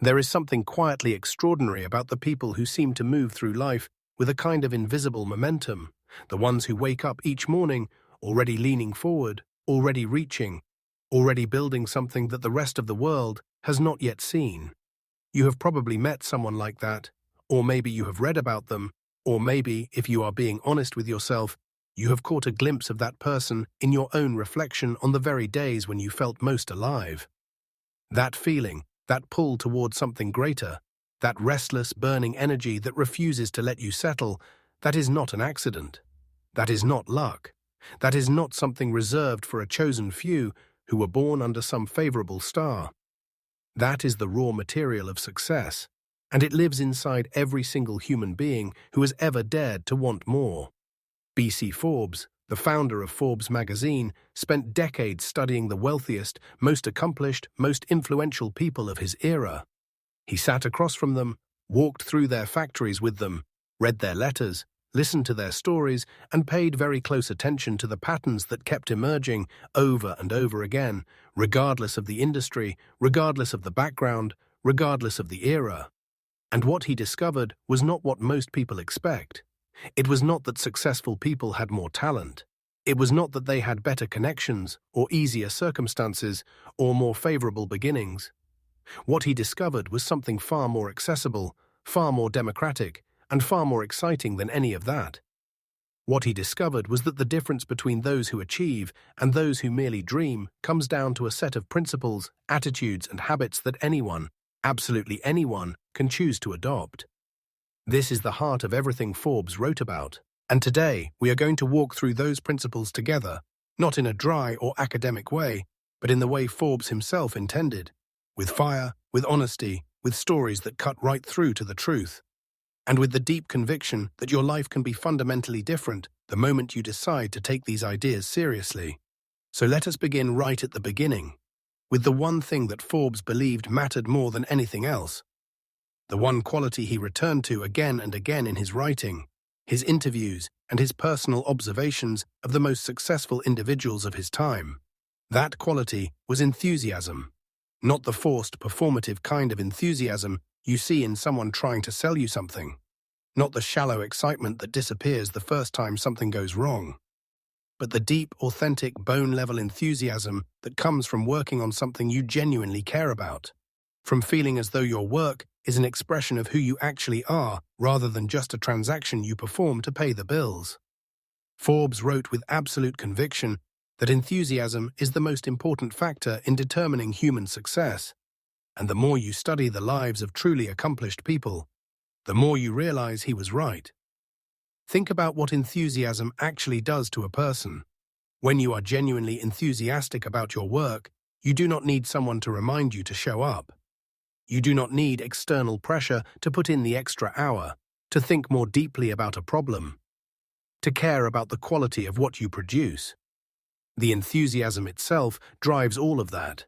There is something quietly extraordinary about the people who seem to move through life with a kind of invisible momentum, the ones who wake up each morning already leaning forward, already reaching, already building something that the rest of the world has not yet seen. You have probably met someone like that, or maybe you have read about them, or maybe, if you are being honest with yourself, you have caught a glimpse of that person in your own reflection on the very days when you felt most alive. That feeling, that pull towards something greater, that restless, burning energy that refuses to let you settle, that is not an accident. That is not luck. That is not something reserved for a chosen few who were born under some favorable star. That is the raw material of success, and it lives inside every single human being who has ever dared to want more. B.C. Forbes, the founder of Forbes magazine, spent decades studying the wealthiest, most accomplished, most influential people of his era. He sat across from them, walked through their factories with them, read their letters, listened to their stories, and paid very close attention to the patterns that kept emerging over and over again, regardless of the industry, regardless of the background, regardless of the era. And what he discovered was not what most people expect. It was not that successful people had more talent. It was not that they had better connections, or easier circumstances, or more favorable beginnings. What he discovered was something far more accessible, far more democratic, and far more exciting than any of that. What he discovered was that the difference between those who achieve and those who merely dream comes down to a set of principles, attitudes, and habits that anyone, absolutely anyone, can choose to adopt. This is the heart of everything Forbes wrote about, and today we are going to walk through those principles together, not in a dry or academic way, but in the way Forbes himself intended, with fire, with honesty, with stories that cut right through to the truth, and with the deep conviction that your life can be fundamentally different the moment you decide to take these ideas seriously. So let us begin right at the beginning, with the one thing that Forbes believed mattered more than anything else, the one quality he returned to again and again in his writing, his interviews, and his personal observations of the most successful individuals of his time. That quality was enthusiasm, not the forced, performative kind of enthusiasm you see in someone trying to sell you something, not the shallow excitement that disappears the first time something goes wrong, but the deep, authentic, bone-level enthusiasm that comes from working on something you genuinely care about, from feeling as though your work is an expression of who you actually are rather than just a transaction you perform to pay the bills. Forbes wrote with absolute conviction that enthusiasm is the most important factor in determining human success, and the more you study the lives of truly accomplished people, the more you realize he was right. Think about what enthusiasm actually does to a person. When you are genuinely enthusiastic about your work, you do not need someone to remind you to show up. You do not need external pressure to put in the extra hour, to think more deeply about a problem, to care about the quality of what you produce. The enthusiasm itself drives all of that.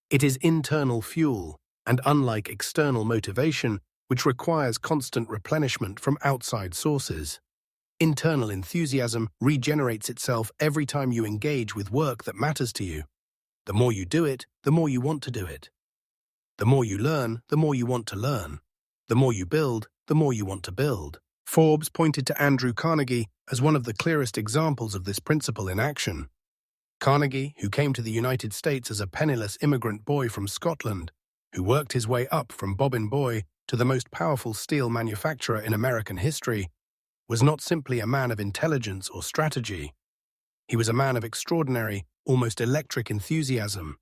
It is internal fuel, and unlike external motivation, which requires constant replenishment from outside sources, internal enthusiasm regenerates itself every time you engage with work that matters to you. The more you do it, the more you want to do it. The more you learn, the more you want to learn. The more you build, the more you want to build. Forbes pointed to Andrew Carnegie as one of the clearest examples of this principle in action. Carnegie, who came to the United States as a penniless immigrant boy from Scotland, who worked his way up from bobbin boy to the most powerful steel manufacturer in American history, was not simply a man of intelligence or strategy. He was a man of extraordinary, almost electric enthusiasm.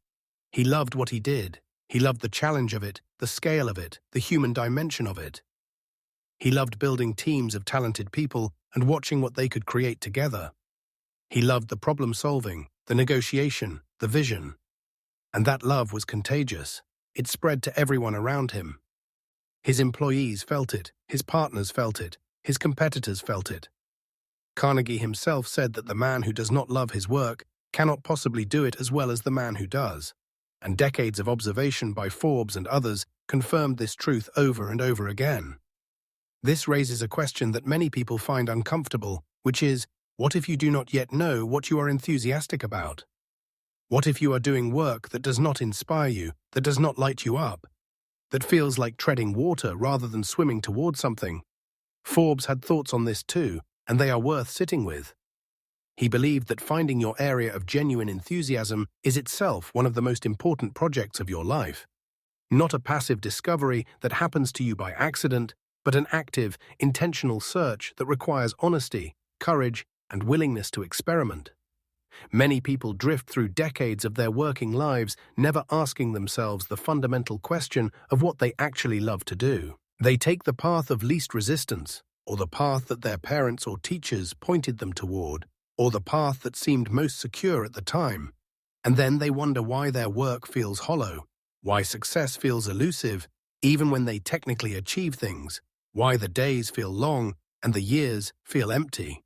He loved what he did. He loved the challenge of it, the scale of it, the human dimension of it. He loved building teams of talented people and watching what they could create together. He loved the problem-solving, the negotiation, the vision. And that love was contagious. It spread to everyone around him. His employees felt it, his partners felt it, his competitors felt it. Carnegie himself said that the man who does not love his work cannot possibly do it as well as the man who does. And decades of observation by Forbes and others confirmed this truth over and over again. This raises a question that many people find uncomfortable, which is, what if you do not yet know what you are enthusiastic about? What if you are doing work that does not inspire you, that does not light you up? that feels like treading water rather than swimming towards something. Forbes had thoughts on this too, and they are worth sitting with. He believed that finding your area of genuine enthusiasm is itself one of the most important projects of your life. Not a passive discovery that happens to you by accident, but an active, intentional search that requires honesty, courage, and willingness to experiment. Many people drift through decades of their working lives never asking themselves the fundamental question of what they actually love to do. They take the path of least resistance, or the path that their parents or teachers pointed them toward, or the path that seemed most secure at the time. And then they wonder why their work feels hollow, why success feels elusive, even when they technically achieve things, why the days feel long and the years feel empty.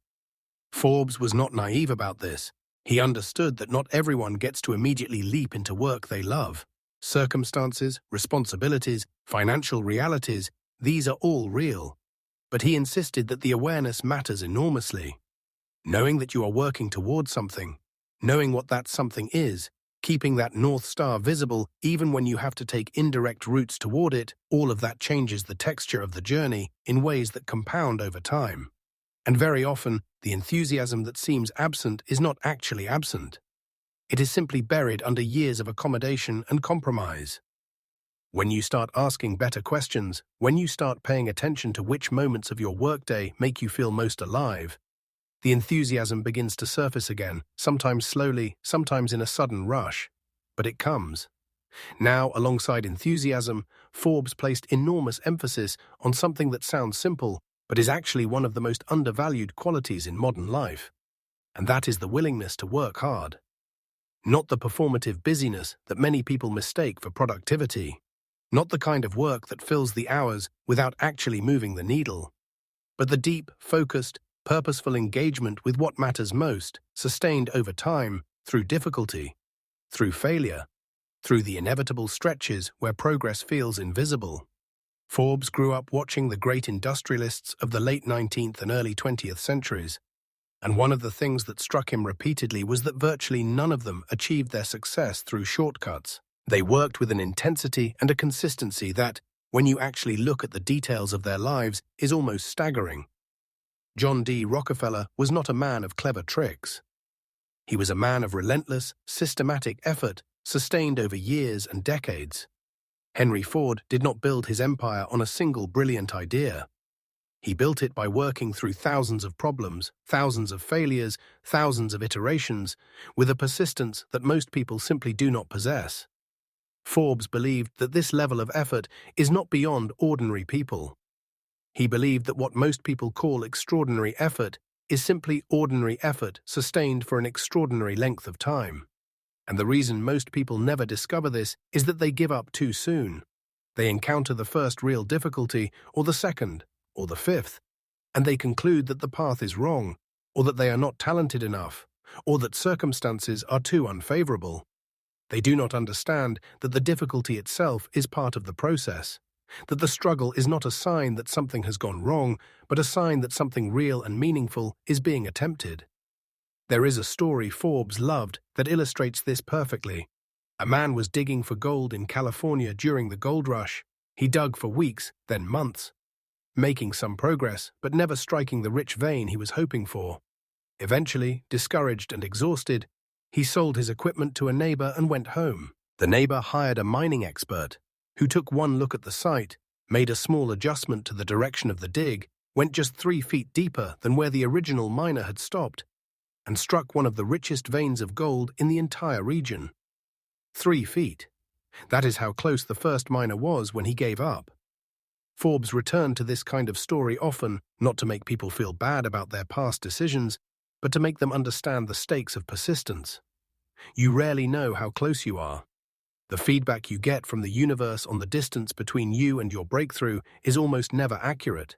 Forbes was not naive about this. He understood that not everyone gets to immediately leap into work they love. Circumstances, responsibilities, financial realities, these are all real. But he insisted that the awareness matters enormously. Knowing that you are working towards something, knowing what that something is, keeping that North Star visible even when you have to take indirect routes toward it, all of that changes the texture of the journey in ways that compound over time. And very often, the enthusiasm that seems absent is not actually absent. It is simply buried under years of accommodation and compromise. When you start asking better questions, when you start paying attention to which moments of your workday make you feel most alive, the enthusiasm begins to surface again, sometimes slowly, sometimes in a sudden rush. But it comes. Now, alongside enthusiasm, Forbes placed enormous emphasis on something that sounds simple, but is actually one of the most undervalued qualities in modern life. And that is the willingness to work hard. Not the performative busyness that many people mistake for productivity. Not the kind of work that fills the hours without actually moving the needle. But the deep, focused, purposeful engagement with what matters most, sustained over time, through difficulty, through failure, through the inevitable stretches where progress feels invisible. Forbes grew up watching the great industrialists of the late 19th and early 20th centuries, and one of the things that struck him repeatedly was that virtually none of them achieved their success through shortcuts. They worked with an intensity and a consistency that, when you actually look at the details of their lives, is almost staggering. John D. Rockefeller was not a man of clever tricks. He was a man of relentless, systematic effort, sustained over years and decades. Henry Ford did not build his empire on a single brilliant idea. He built it by working through thousands of problems, thousands of failures, thousands of iterations, with a persistence that most people simply do not possess. Forbes believed that this level of effort is not beyond ordinary people. He believed that what most people call extraordinary effort is simply ordinary effort sustained for an extraordinary length of time. And the reason most people never discover this is that they give up too soon. They encounter the first real difficulty, or the second, or the fifth, and they conclude that the path is wrong, or that they are not talented enough, or that circumstances are too unfavorable. They do not understand that the difficulty itself is part of the process, that the struggle is not a sign that something has gone wrong, but a sign that something real and meaningful is being attempted. There is a story Forbes loved that illustrates this perfectly. A man was digging for gold in California during the gold rush. He dug for weeks, then months, making some progress, but never striking the rich vein he was hoping for. Eventually, discouraged and exhausted, he sold his equipment to a neighbor and went home. The neighbor hired a mining expert, who took one look at the site, made a small adjustment to the direction of the dig, went just 3 feet deeper than where the original miner had stopped, and struck one of the richest veins of gold in the entire region. 3 feet. That is how close the first miner was when he gave up. Forbes returned to this kind of story often, not to make people feel bad about their past decisions, but to make them understand the stakes of persistence. You rarely know how close you are. The feedback you get from the universe on the distance between you and your breakthrough is almost never accurate.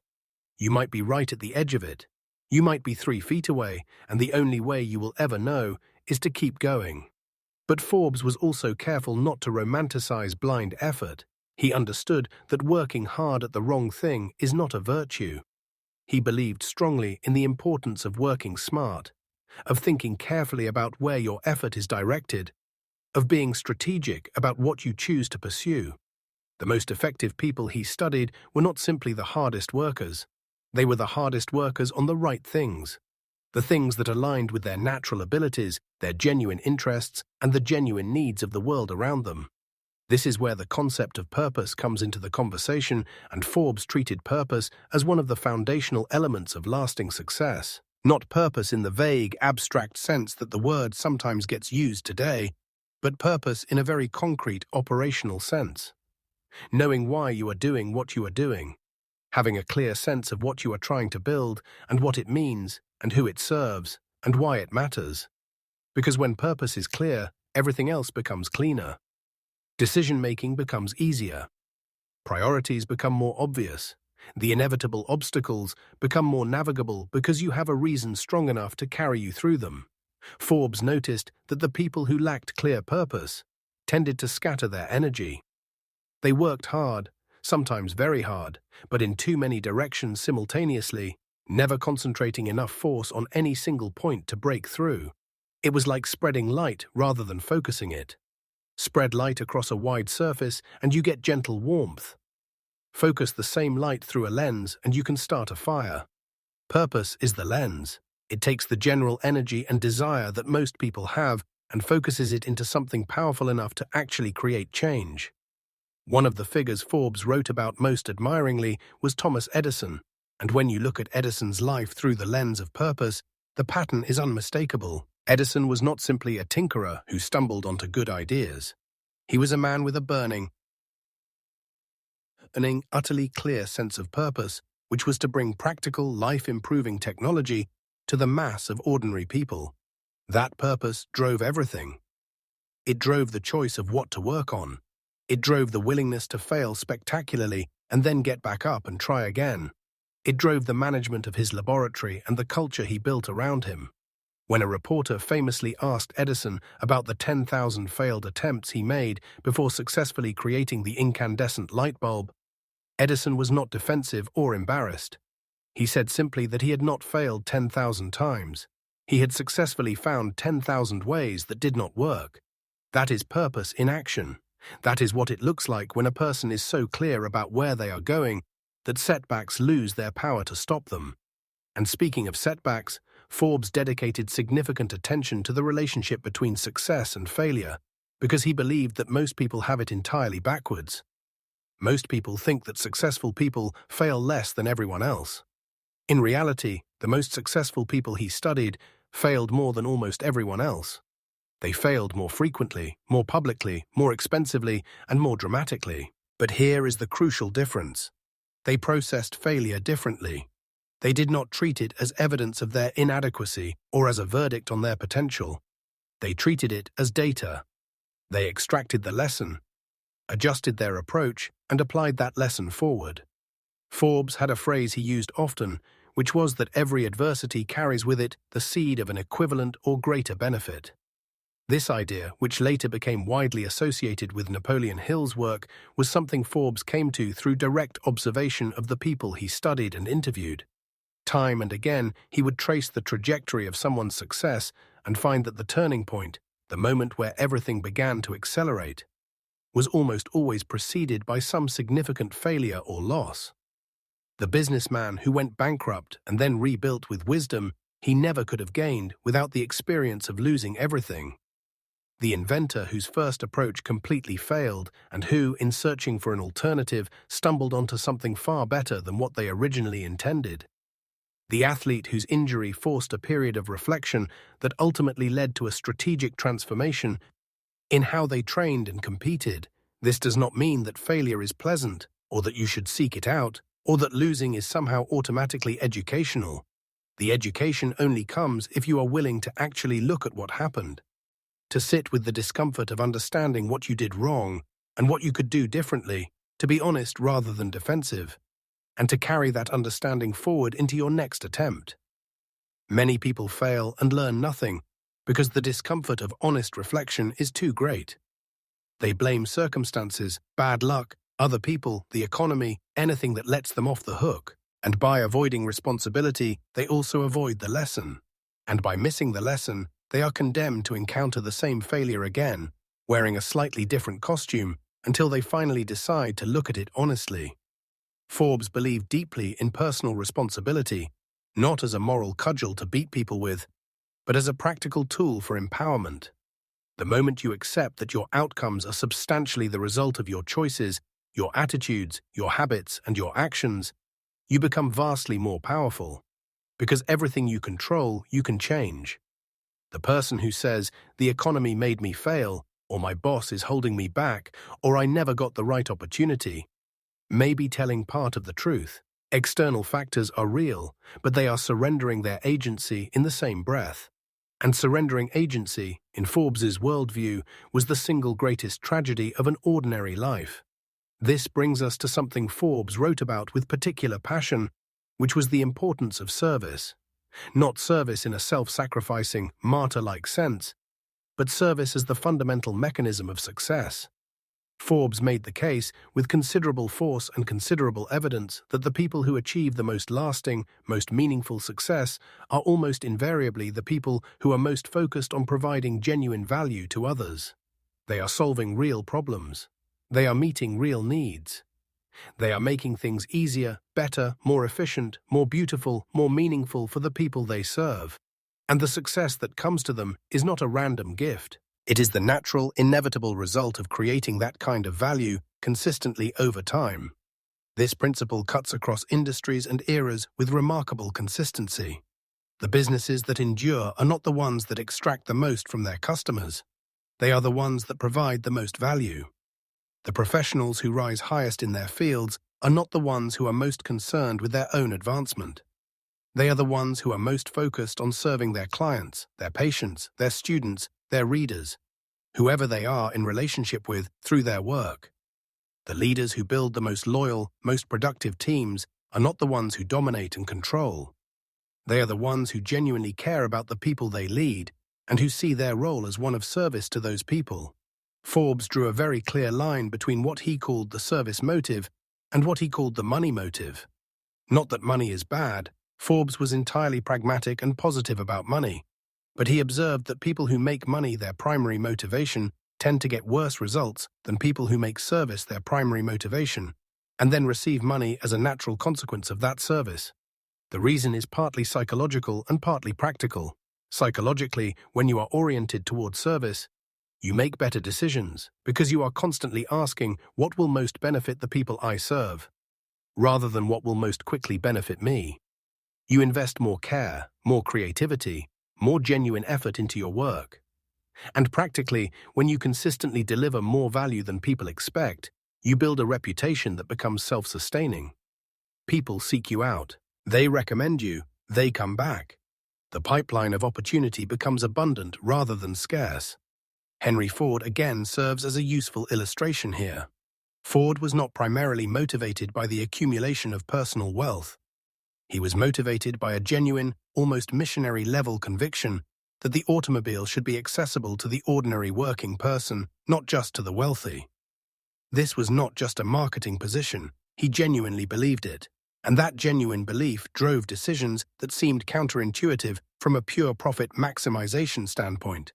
You might be right at the edge of it. You might be 3 feet away, and the only way you will ever know is to keep going. But Forbes was also careful not to romanticize blind effort. He understood that working hard at the wrong thing is not a virtue. He believed strongly in the importance of working smart, of thinking carefully about where your effort is directed, of being strategic about what you choose to pursue. The most effective people he studied were not simply the hardest workers. They were the hardest workers on the right things. The things that aligned with their natural abilities, their genuine interests, and the genuine needs of the world around them. This is where the concept of purpose comes into the conversation, and Forbes treated purpose as one of the foundational elements of lasting success. Not purpose in the vague, abstract sense that the word sometimes gets used today, but purpose in a very concrete, operational sense. Knowing why you are doing what you are doing. Having a clear sense of what you are trying to build, and what it means, and who it serves, and why it matters. Because when purpose is clear, everything else becomes cleaner. Decision-making becomes easier. Priorities become more obvious. The inevitable obstacles become more navigable because you have a reason strong enough to carry you through them. Forbes noticed that the people who lacked clear purpose tended to scatter their energy. They worked hard, sometimes very hard, but in too many directions simultaneously, never concentrating enough force on any single point to break through. It was like spreading light rather than focusing it. Spread light across a wide surface and you get gentle warmth. Focus the same light through a lens and you can start a fire. Purpose is the lens. It takes the general energy and desire that most people have and focuses it into something powerful enough to actually create change. One of the figures Forbes wrote about most admiringly was Thomas Edison, and when you look at Edison's life through the lens of purpose, the pattern is unmistakable. Edison was not simply a tinkerer who stumbled onto good ideas. He was a man with a burning, utterly clear sense of purpose, which was to bring practical, life-improving technology to the mass of ordinary people. That purpose drove everything. It drove the choice of what to work on. It drove the willingness to fail spectacularly and then get back up and try again. It drove the management of his laboratory and the culture he built around him. When a reporter famously asked Edison about the 10,000 failed attempts he made before successfully creating the incandescent light bulb, Edison was not defensive or embarrassed. He said simply that he had not failed 10,000 times. He had successfully found 10,000 ways that did not work. That is purpose in action. That is what it looks like when a person is so clear about where they are going that setbacks lose their power to stop them. And speaking of setbacks, Forbes dedicated significant attention to the relationship between success and failure because he believed that most people have it entirely backwards. Most people think that successful people fail less than everyone else. In reality, the most successful people he studied failed more than almost everyone else. They failed more frequently, more publicly, more expensively, and more dramatically. But here is the crucial difference. They processed failure differently. They did not treat it as evidence of their inadequacy or as a verdict on their potential. They treated it as data. They extracted the lesson, adjusted their approach, and applied that lesson forward. Forbes had a phrase he used often, which was that every adversity carries with it the seed of an equivalent or greater benefit. This idea, which later became widely associated with Napoleon Hill's work, was something Forbes came to through direct observation of the people he studied and interviewed. Time and again, he would trace the trajectory of someone's success and find that the turning point, the moment where everything began to accelerate, was almost always preceded by some significant failure or loss. The businessman who went bankrupt and then rebuilt with wisdom he never could have gained without the experience of losing everything. The inventor whose first approach completely failed and who, in searching for an alternative, stumbled onto something far better than what they originally intended. The athlete whose injury forced a period of reflection that ultimately led to a strategic transformation in how they trained and competed. This does not mean that failure is pleasant, or that you should seek it out, or that losing is somehow automatically educational. The education only comes if you are willing to actually look at what happened, to sit with the discomfort of understanding what you did wrong and what you could do differently, to be honest rather than defensive, and to carry that understanding forward into your next attempt. Many people fail and learn nothing because the discomfort of honest reflection is too great. They blame circumstances, bad luck, other people, the economy, anything that lets them off the hook. And by avoiding responsibility, they also avoid the lesson. And by missing the lesson, they are condemned to encounter the same failure again, wearing a slightly different costume, until they finally decide to look at it honestly. Forbes believed deeply in personal responsibility, not as a moral cudgel to beat people with, but as a practical tool for empowerment. The moment you accept that your outcomes are substantially the result of your choices, your attitudes, your habits, and your actions, you become vastly more powerful. Because everything you control, you can change. The person who says, "The economy made me fail," or "My boss is holding me back," or "I never got the right opportunity," may be telling part of the truth. External factors are real, but they are surrendering their agency in the same breath. And surrendering agency, in Forbes's worldview, was the single greatest tragedy of an ordinary life. This brings us to something Forbes wrote about with particular passion, which was the importance of service. Not service in a self-sacrificing, martyr-like sense, but service as the fundamental mechanism of success. Forbes made the case, with considerable force and considerable evidence, that the people who achieve the most lasting, most meaningful success are almost invariably the people who are most focused on providing genuine value to others. They are solving real problems. They are meeting real needs. They are making things easier, better, more efficient, more beautiful, more meaningful for the people they serve. And the success that comes to them is not a random gift. It is the natural, inevitable result of creating that kind of value consistently over time. This principle cuts across industries and eras with remarkable consistency. The businesses that endure are not the ones that extract the most from their customers. They are the ones that provide the most value. The professionals who rise highest in their fields are not the ones who are most concerned with their own advancement. They are the ones who are most focused on serving their clients, their patients, their students, their readers, whoever they are in relationship with through their work. The leaders who build the most loyal, most productive teams are not the ones who dominate and control. They are the ones who genuinely care about the people they lead and who see their role as one of service to those people. Forbes drew a very clear line between what he called the service motive and what he called the money motive. Not that money is bad. Forbes was entirely pragmatic and positive about money. But he observed that people who make money their primary motivation tend to get worse results than people who make service their primary motivation, and then receive money as a natural consequence of that service. The reason is partly psychological and partly practical. Psychologically, when you are oriented toward service, you make better decisions because you are constantly asking what will most benefit the people I serve, rather than what will most quickly benefit me. You invest more care, more creativity, more genuine effort into your work. And practically, when you consistently deliver more value than people expect, you build a reputation that becomes self-sustaining. People seek you out. They recommend you. They come back. The pipeline of opportunity becomes abundant rather than scarce. Henry Ford again serves as a useful illustration here. Ford was not primarily motivated by the accumulation of personal wealth. He was motivated by a genuine, almost missionary-level conviction that the automobile should be accessible to the ordinary working person, not just to the wealthy. This was not just a marketing position. He genuinely believed it, and that genuine belief drove decisions that seemed counterintuitive from a pure profit maximization standpoint,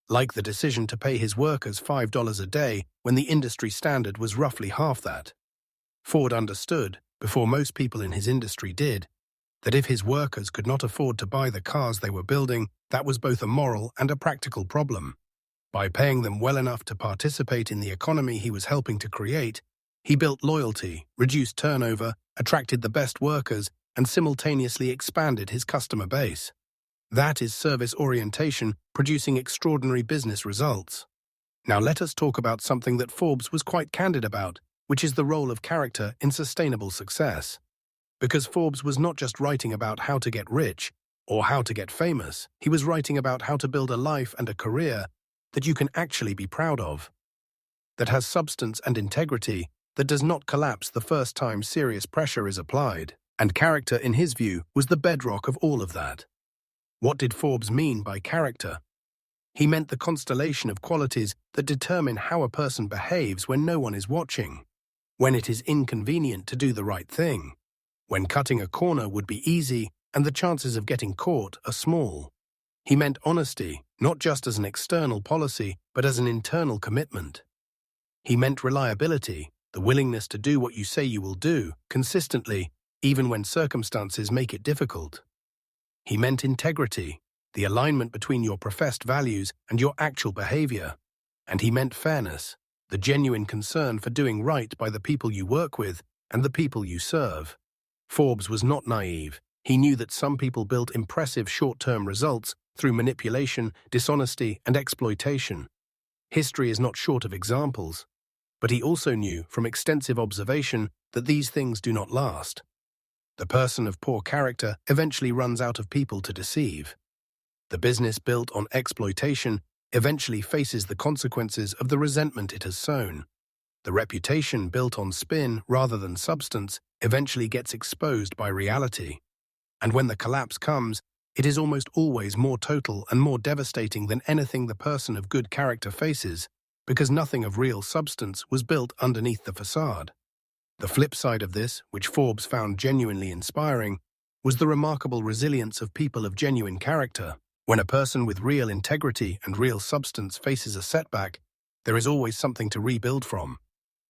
like the decision to pay his workers $5 a day when the industry standard was roughly half that. Ford understood, before most people in his industry did, that if his workers could not afford to buy the cars they were building, that was both a moral and a practical problem. By paying them well enough to participate in the economy he was helping to create, he built loyalty, reduced turnover, attracted the best workers, and simultaneously expanded his customer base. That is service orientation producing extraordinary business results. Now let us talk about something that Forbes was quite candid about, which is the role of character in sustainable success. Because Forbes was not just writing about how to get rich or how to get famous, he was writing about how to build a life and a career that you can actually be proud of, that has substance and integrity, that does not collapse the first time serious pressure is applied. And character, in his view, was the bedrock of all of that. What did Forbes mean by character? He meant the constellation of qualities that determine how a person behaves when no one is watching, when it is inconvenient to do the right thing, when cutting a corner would be easy and the chances of getting caught are small. He meant honesty, not just as an external policy, but as an internal commitment. He meant reliability, the willingness to do what you say you will do, consistently, even when circumstances make it difficult. He meant integrity, the alignment between your professed values and your actual behavior. And he meant fairness, the genuine concern for doing right by the people you work with and the people you serve. Forbes was not naive. He knew that some people built impressive short-term results through manipulation, dishonesty, and exploitation. History is not short of examples. But he also knew, from extensive observation, that these things do not last. The person of poor character eventually runs out of people to deceive. The business built on exploitation eventually faces the consequences of the resentment it has sown. The reputation built on spin rather than substance eventually gets exposed by reality. And when the collapse comes, it is almost always more total and more devastating than anything the person of good character faces, because nothing of real substance was built underneath the facade. The flip side of this, which Forbes found genuinely inspiring, was the remarkable resilience of people of genuine character. When a person with real integrity and real substance faces a setback, there is always something to rebuild from.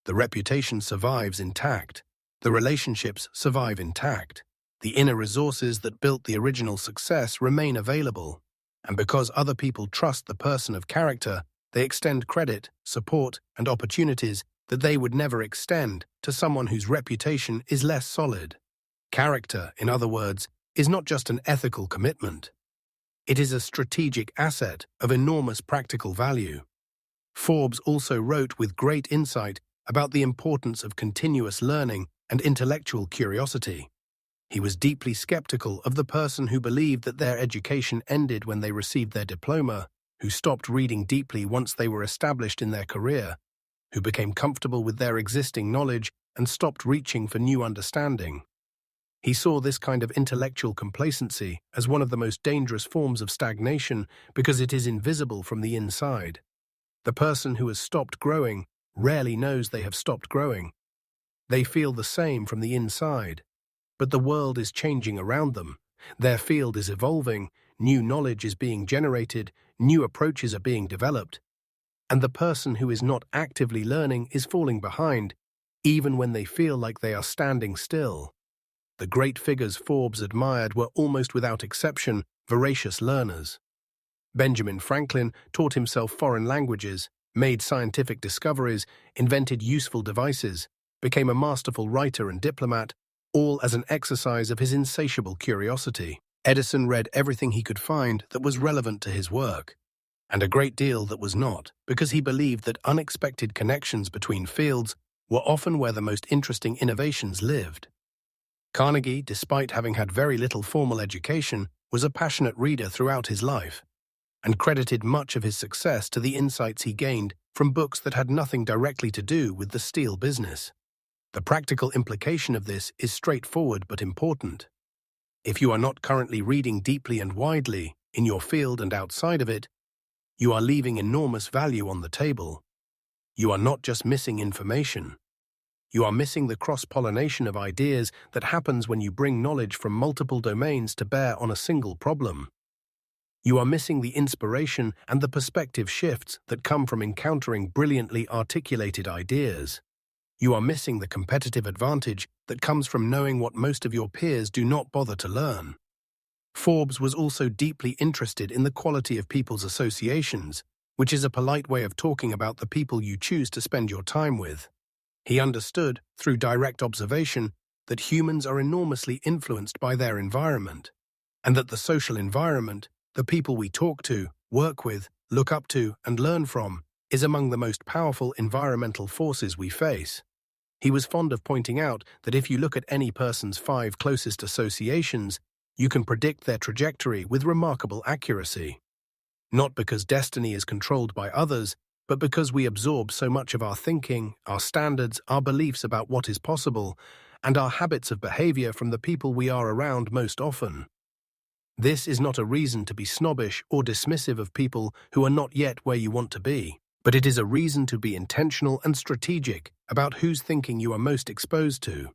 The reputation survives intact. The relationships survive intact. The inner resources that built the original success remain available. And because other people trust the person of character, they extend credit, support, and opportunities that they would never extend to someone whose reputation is less solid. Character, in other words, is not just an ethical commitment. It is a strategic asset of enormous practical value. Forbes also wrote with great insight about the importance of continuous learning and intellectual curiosity. He was deeply skeptical of the person who believed that their education ended when they received their diploma, who stopped reading deeply once they were established in their career, who became comfortable with their existing knowledge and stopped reaching for new understanding. He saw this kind of intellectual complacency as one of the most dangerous forms of stagnation because it is invisible from the inside. The person who has stopped growing rarely knows they have stopped growing. They feel the same from the inside. But the world is changing around them. Their field is evolving, new knowledge is being generated, new approaches are being developed. And the person who is not actively learning is falling behind, even when they feel like they are standing still. The great figures Forbes admired were almost without exception voracious learners. Benjamin Franklin taught himself foreign languages, made scientific discoveries, invented useful devices, became a masterful writer and diplomat, all as an exercise of his insatiable curiosity. Edison read everything he could find that was relevant to his work, and a great deal that was not, because he believed that unexpected connections between fields were often where the most interesting innovations lived. Carnegie, despite having had very little formal education, was a passionate reader throughout his life, and credited much of his success to the insights he gained from books that had nothing directly to do with the steel business. The practical implication of this is straightforward but important. If you are not currently reading deeply and widely, in your field and outside of it, you are leaving enormous value on the table. You are not just missing information. You are missing the cross-pollination of ideas that happens when you bring knowledge from multiple domains to bear on a single problem. You are missing the inspiration and the perspective shifts that come from encountering brilliantly articulated ideas. You are missing the competitive advantage that comes from knowing what most of your peers do not bother to learn. Forbes was also deeply interested in the quality of people's associations, which is a polite way of talking about the people you choose to spend your time with. He understood, through direct observation, that humans are enormously influenced by their environment, and that the social environment, the people we talk to, work with, look up to, and learn from, is among the most powerful environmental forces we face. He was fond of pointing out that if you look at any person's 5 closest associations, you can predict their trajectory with remarkable accuracy. Not because destiny is controlled by others, but because we absorb so much of our thinking, our standards, our beliefs about what is possible, and our habits of behavior from the people we are around most often. This is not a reason to be snobbish or dismissive of people who are not yet where you want to be, but it is a reason to be intentional and strategic about whose thinking you are most exposed to.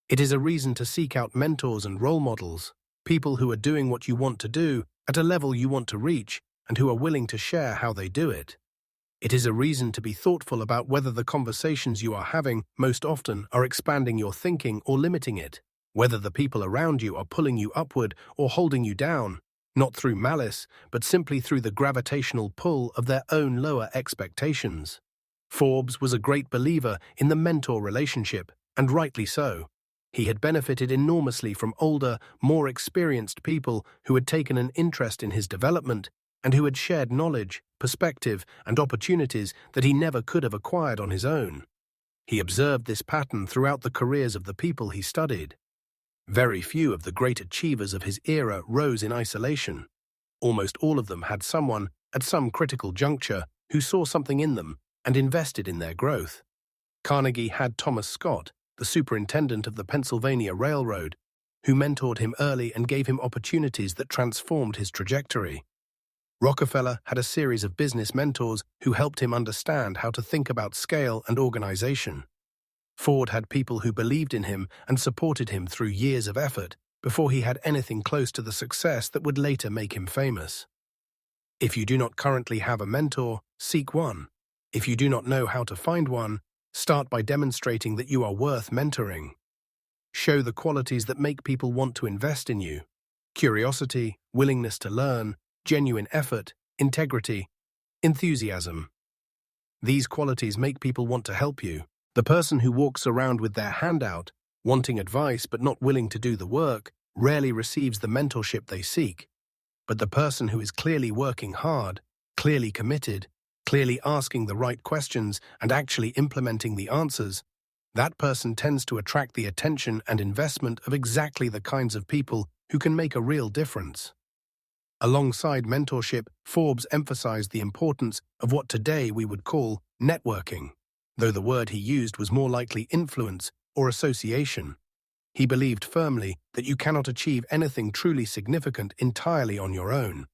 It is a reason to seek out mentors and role models, people who are doing what you want to do at a level you want to reach and who are willing to share how they do it. It is a reason to be thoughtful about whether the conversations you are having most often are expanding your thinking or limiting it, whether the people around you are pulling you upward or holding you down, not through malice, but simply through the gravitational pull of their own lower expectations. Forbes was a great believer in the mentor relationship, and rightly so. He had benefited enormously from older, more experienced people who had taken an interest in his development and who had shared knowledge, perspective, and opportunities that he never could have acquired on his own. He observed this pattern throughout the careers of the people he studied. Very few of the great achievers of his era rose in isolation. Almost all of them had someone, at some critical juncture, who saw something in them and invested in their growth. Carnegie had Thomas Scott, the superintendent of the Pennsylvania Railroad, who mentored him early and gave him opportunities that transformed his trajectory. Rockefeller had a series of business mentors who helped him understand how to think about scale and organization. Ford had people who believed in him and supported him through years of effort before he had anything close to the success that would later make him famous. If you do not currently have a mentor, seek one. If you do not know how to find one, start by demonstrating that you are worth mentoring. Show the qualities that make people want to invest in you: curiosity, willingness to learn, genuine effort, integrity, enthusiasm. These qualities make people want to help you. The person who walks around with their hand out, wanting advice but not willing to do the work, rarely receives the mentorship they seek. But the person who is clearly working hard, clearly committed, clearly asking the right questions and actually implementing the answers, that person tends to attract the attention and investment of exactly the kinds of people who can make a real difference. Alongside mentorship, Forbes emphasized the importance of what today we would call networking, though the word he used was more likely influence or association. He believed firmly that you cannot achieve anything truly significant entirely on your own.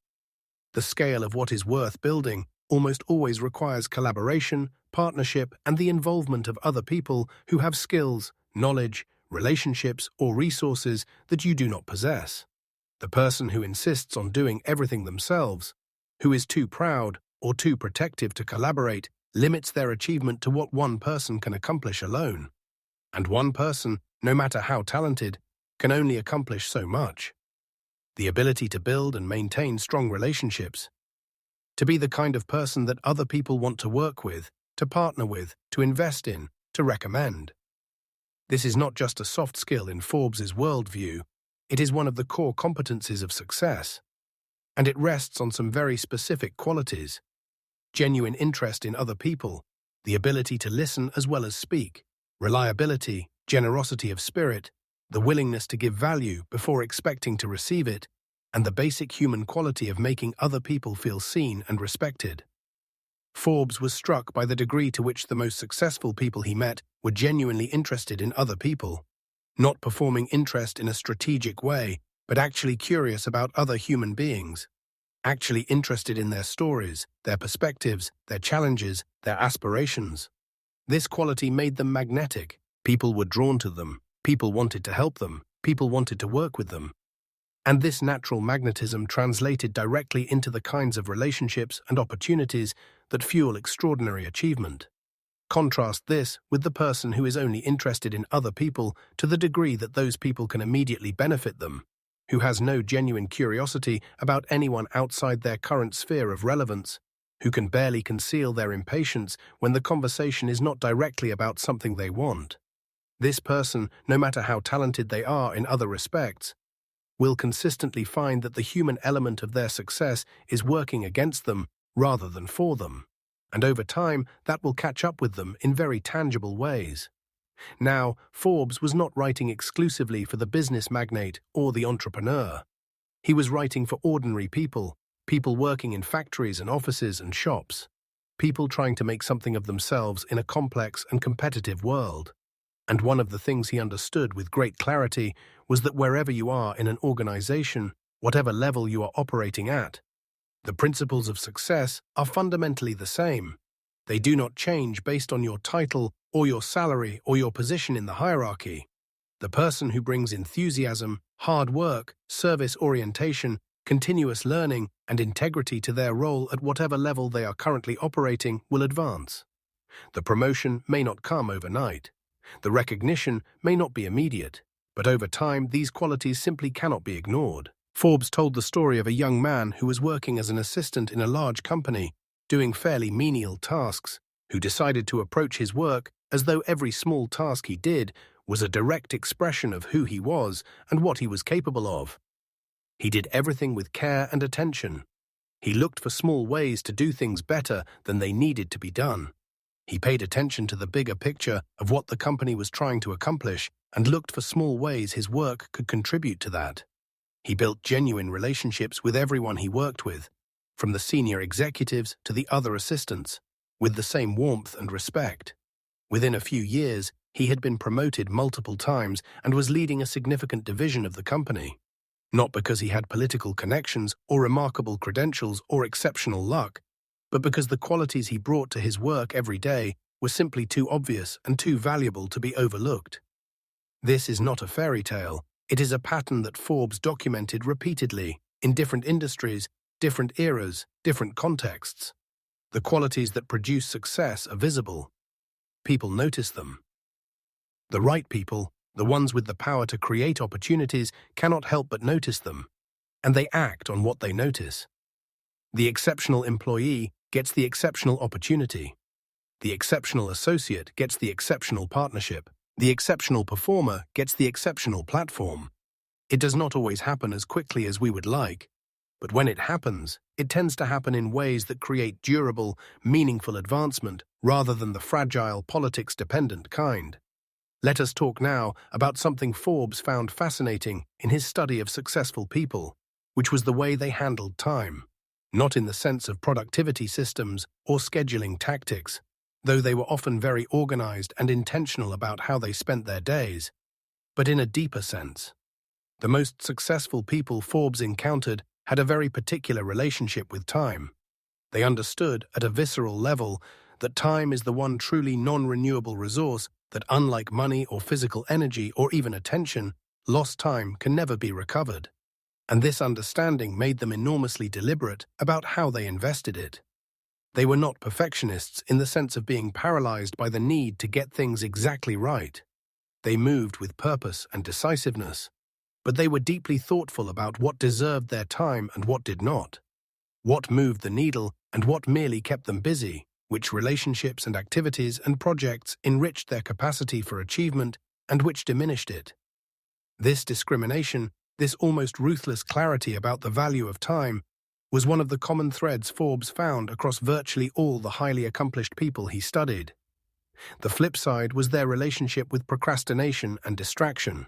The scale of what is worth building almost always requires collaboration, partnership, and the involvement of other people who have skills, knowledge, relationships, or resources that you do not possess. The person who insists on doing everything themselves, who is too proud or too protective to collaborate, limits their achievement to what one person can accomplish alone. And one person, no matter how talented, can only accomplish so much. The ability to build and maintain strong relationships, to be the kind of person that other people want to work with, to partner with, to invest in, to recommend. This is not just a soft skill in Forbes's worldview, it is one of the core competencies of success. And it rests on some very specific qualities: genuine interest in other people, the ability to listen as well as speak, reliability, generosity of spirit, the willingness to give value before expecting to receive it, and the basic human quality of making other people feel seen and respected. Forbes was struck by the degree to which the most successful people he met were genuinely interested in other people, not performing interest in a strategic way, but actually curious about other human beings, actually interested in their stories, their perspectives, their challenges, their aspirations. This quality made them magnetic. People were drawn to them, people wanted to help them, people wanted to work with them. And this natural magnetism translated directly into the kinds of relationships and opportunities that fuel extraordinary achievement. Contrast this with the person who is only interested in other people to the degree that those people can immediately benefit them, who has no genuine curiosity about anyone outside their current sphere of relevance, who can barely conceal their impatience when the conversation is not directly about something they want. This person, no matter how talented they are in other respects, will consistently find that the human element of their success is working against them rather than for them. And over time, that will catch up with them in very tangible ways. Now, Forbes was not writing exclusively for the business magnate or the entrepreneur. He was writing for ordinary people, people working in factories and offices and shops, people trying to make something of themselves in a complex and competitive world. And one of the things he understood with great clarity was that wherever you are in an organization, whatever level you are operating at, the principles of success are fundamentally the same. They do not change based on your title or your salary or your position in the hierarchy. The person who brings enthusiasm, hard work, service orientation, continuous learning, and integrity to their role at whatever level they are currently operating will advance. The promotion may not come overnight. The recognition may not be immediate, but over time these qualities simply cannot be ignored. Forbes told the story of a young man who was working as an assistant in a large company, doing fairly menial tasks, who decided to approach his work as though every small task he did was a direct expression of who he was and what he was capable of. He did everything with care and attention. He looked for small ways to do things better than they needed to be done. He paid attention to the bigger picture of what the company was trying to accomplish and looked for small ways his work could contribute to that. He built genuine relationships with everyone he worked with, from the senior executives to the other assistants, with the same warmth and respect. Within a few years, he had been promoted multiple times and was leading a significant division of the company. Not because he had political connections or remarkable credentials or exceptional luck, but because the qualities he brought to his work every day were simply too obvious and too valuable to be overlooked. This is not a fairy tale. It is a pattern that Forbes documented repeatedly in different industries, different eras, different contexts. The qualities that produce success are visible. People notice them. The right people, the ones with the power to create opportunities, cannot help but notice them, and they act on what they notice. The exceptional employee gets the exceptional opportunity. The exceptional associate gets the exceptional partnership. The exceptional performer gets the exceptional platform. It does not always happen as quickly as we would like, but when it happens, it tends to happen in ways that create durable, meaningful advancement rather than the fragile, politics-dependent kind. Let us talk now about something Forbes found fascinating in his study of successful people, which was the way they handled time. Not in the sense of productivity systems or scheduling tactics, though they were often very organized and intentional about how they spent their days, but in a deeper sense. The most successful people Forbes encountered had a very particular relationship with time. They understood, at a visceral level, that time is the one truly non-renewable resource that, unlike money or physical energy or even attention, lost time can never be recovered. And this understanding made them enormously deliberate about how they invested it. They were not perfectionists in the sense of being paralyzed by the need to get things exactly right. They moved with purpose and decisiveness, but they were deeply thoughtful about what deserved their time and what did not, what moved the needle and what merely kept them busy, which relationships and activities and projects enriched their capacity for achievement and which diminished it. This discrimination, this almost ruthless clarity about the value of time, was one of the common threads Forbes found across virtually all the highly accomplished people he studied. The flip side was their relationship with procrastination and distraction.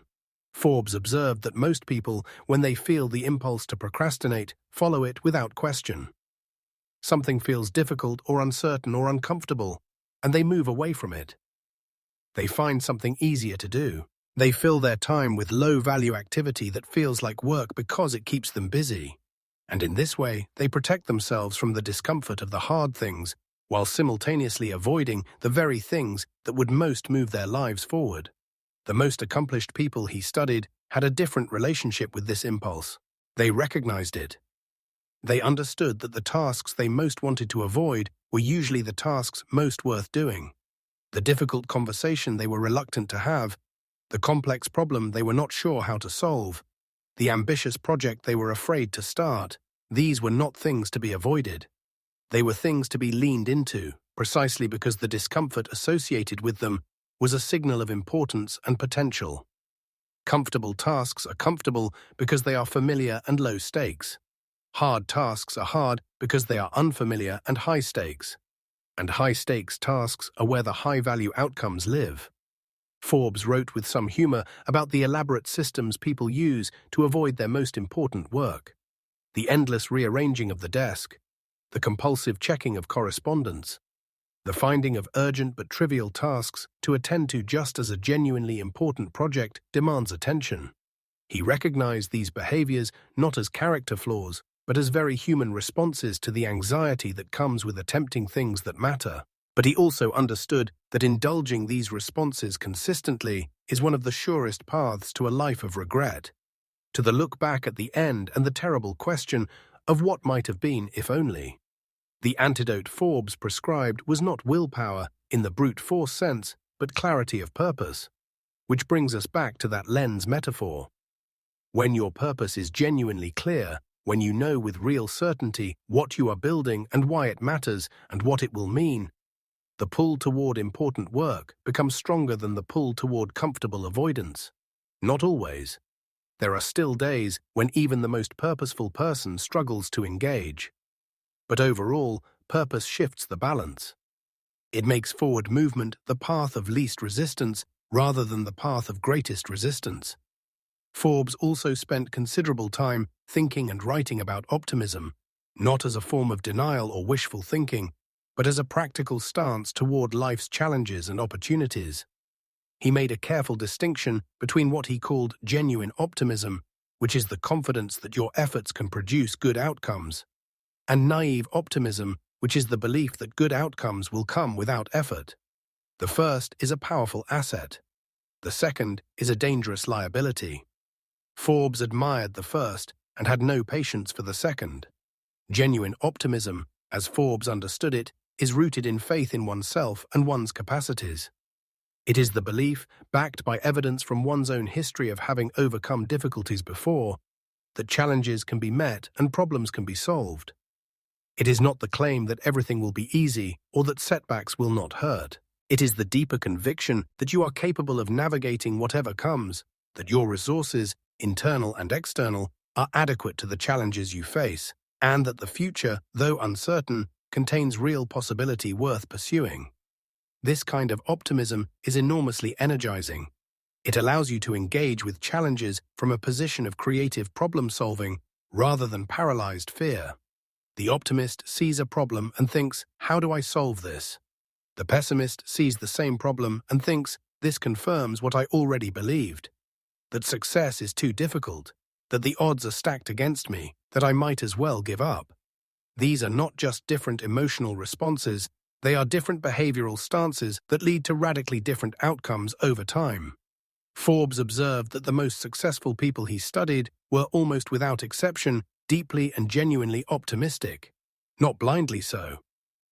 Forbes observed that most people, when they feel the impulse to procrastinate, follow it without question. Something feels difficult or uncertain or uncomfortable, and they move away from it. They find something easier to do. They fill their time with low-value activity that feels like work because it keeps them busy. And in this way, they protect themselves from the discomfort of the hard things, while simultaneously avoiding the very things that would most move their lives forward. The most accomplished people he studied had a different relationship with this impulse. They recognized it. They understood that the tasks they most wanted to avoid were usually the tasks most worth doing. The difficult conversation they were reluctant to have, the complex problem they were not sure how to solve, the ambitious project they were afraid to start, these were not things to be avoided. They were things to be leaned into, precisely because the discomfort associated with them was a signal of importance and potential. Comfortable tasks are comfortable because they are familiar and low stakes. Hard tasks are hard because they are unfamiliar and high stakes. And high-stakes tasks are where the high-value outcomes live. Forbes wrote with some humor about the elaborate systems people use to avoid their most important work. The endless rearranging of the desk, the compulsive checking of correspondence, the finding of urgent but trivial tasks to attend to just as a genuinely important project demands attention. He recognized these behaviors not as character flaws, but as very human responses to the anxiety that comes with attempting things that matter. But he also understood that indulging these responses consistently is one of the surest paths to a life of regret. to the look back at the end and the terrible question of what might have been if only. The antidote Forbes prescribed was not willpower in the brute force sense, but clarity of purpose, which brings us back to that lens metaphor. When your purpose is genuinely clear, when you know with real certainty what you are building and why it matters and what it will mean, the pull toward important work becomes stronger than the pull toward comfortable avoidance. Not always. There are still days when even the most purposeful person struggles to engage. But overall, purpose shifts the balance. It makes forward movement the path of least resistance rather than the path of greatest resistance. Forbes also spent considerable time thinking and writing about optimism, not as a form of denial or wishful thinking, but as a practical stance toward life's challenges and opportunities. He made a careful distinction between what he called genuine optimism, which is the confidence that your efforts can produce good outcomes, and naive optimism, which is the belief that good outcomes will come without effort. The first is a powerful asset. The second is a dangerous liability. Forbes admired the first and had no patience for the second. Genuine optimism, as Forbes understood it, is rooted in faith in oneself and one's capacities. It is the belief, backed by evidence from one's own history of having overcome difficulties before, that challenges can be met and problems can be solved. It is not the claim that everything will be easy or that setbacks will not hurt. It is the deeper conviction that you are capable of navigating whatever comes, that your resources, internal and external, are adequate to the challenges you face, and that the future, though uncertain, contains real possibility worth pursuing. This kind of optimism is enormously energizing. It allows you to engage with challenges from a position of creative problem-solving rather than paralyzed fear. The optimist sees a problem and thinks, "How do I solve this?" The pessimist sees the same problem and thinks, "This confirms what I already believed, that success is too difficult, that the odds are stacked against me, that I might as well give up." These are not just different emotional responses, they are different behavioral stances that lead to radically different outcomes over time. Forbes observed that the most successful people he studied were almost without exception deeply and genuinely optimistic. Not blindly so.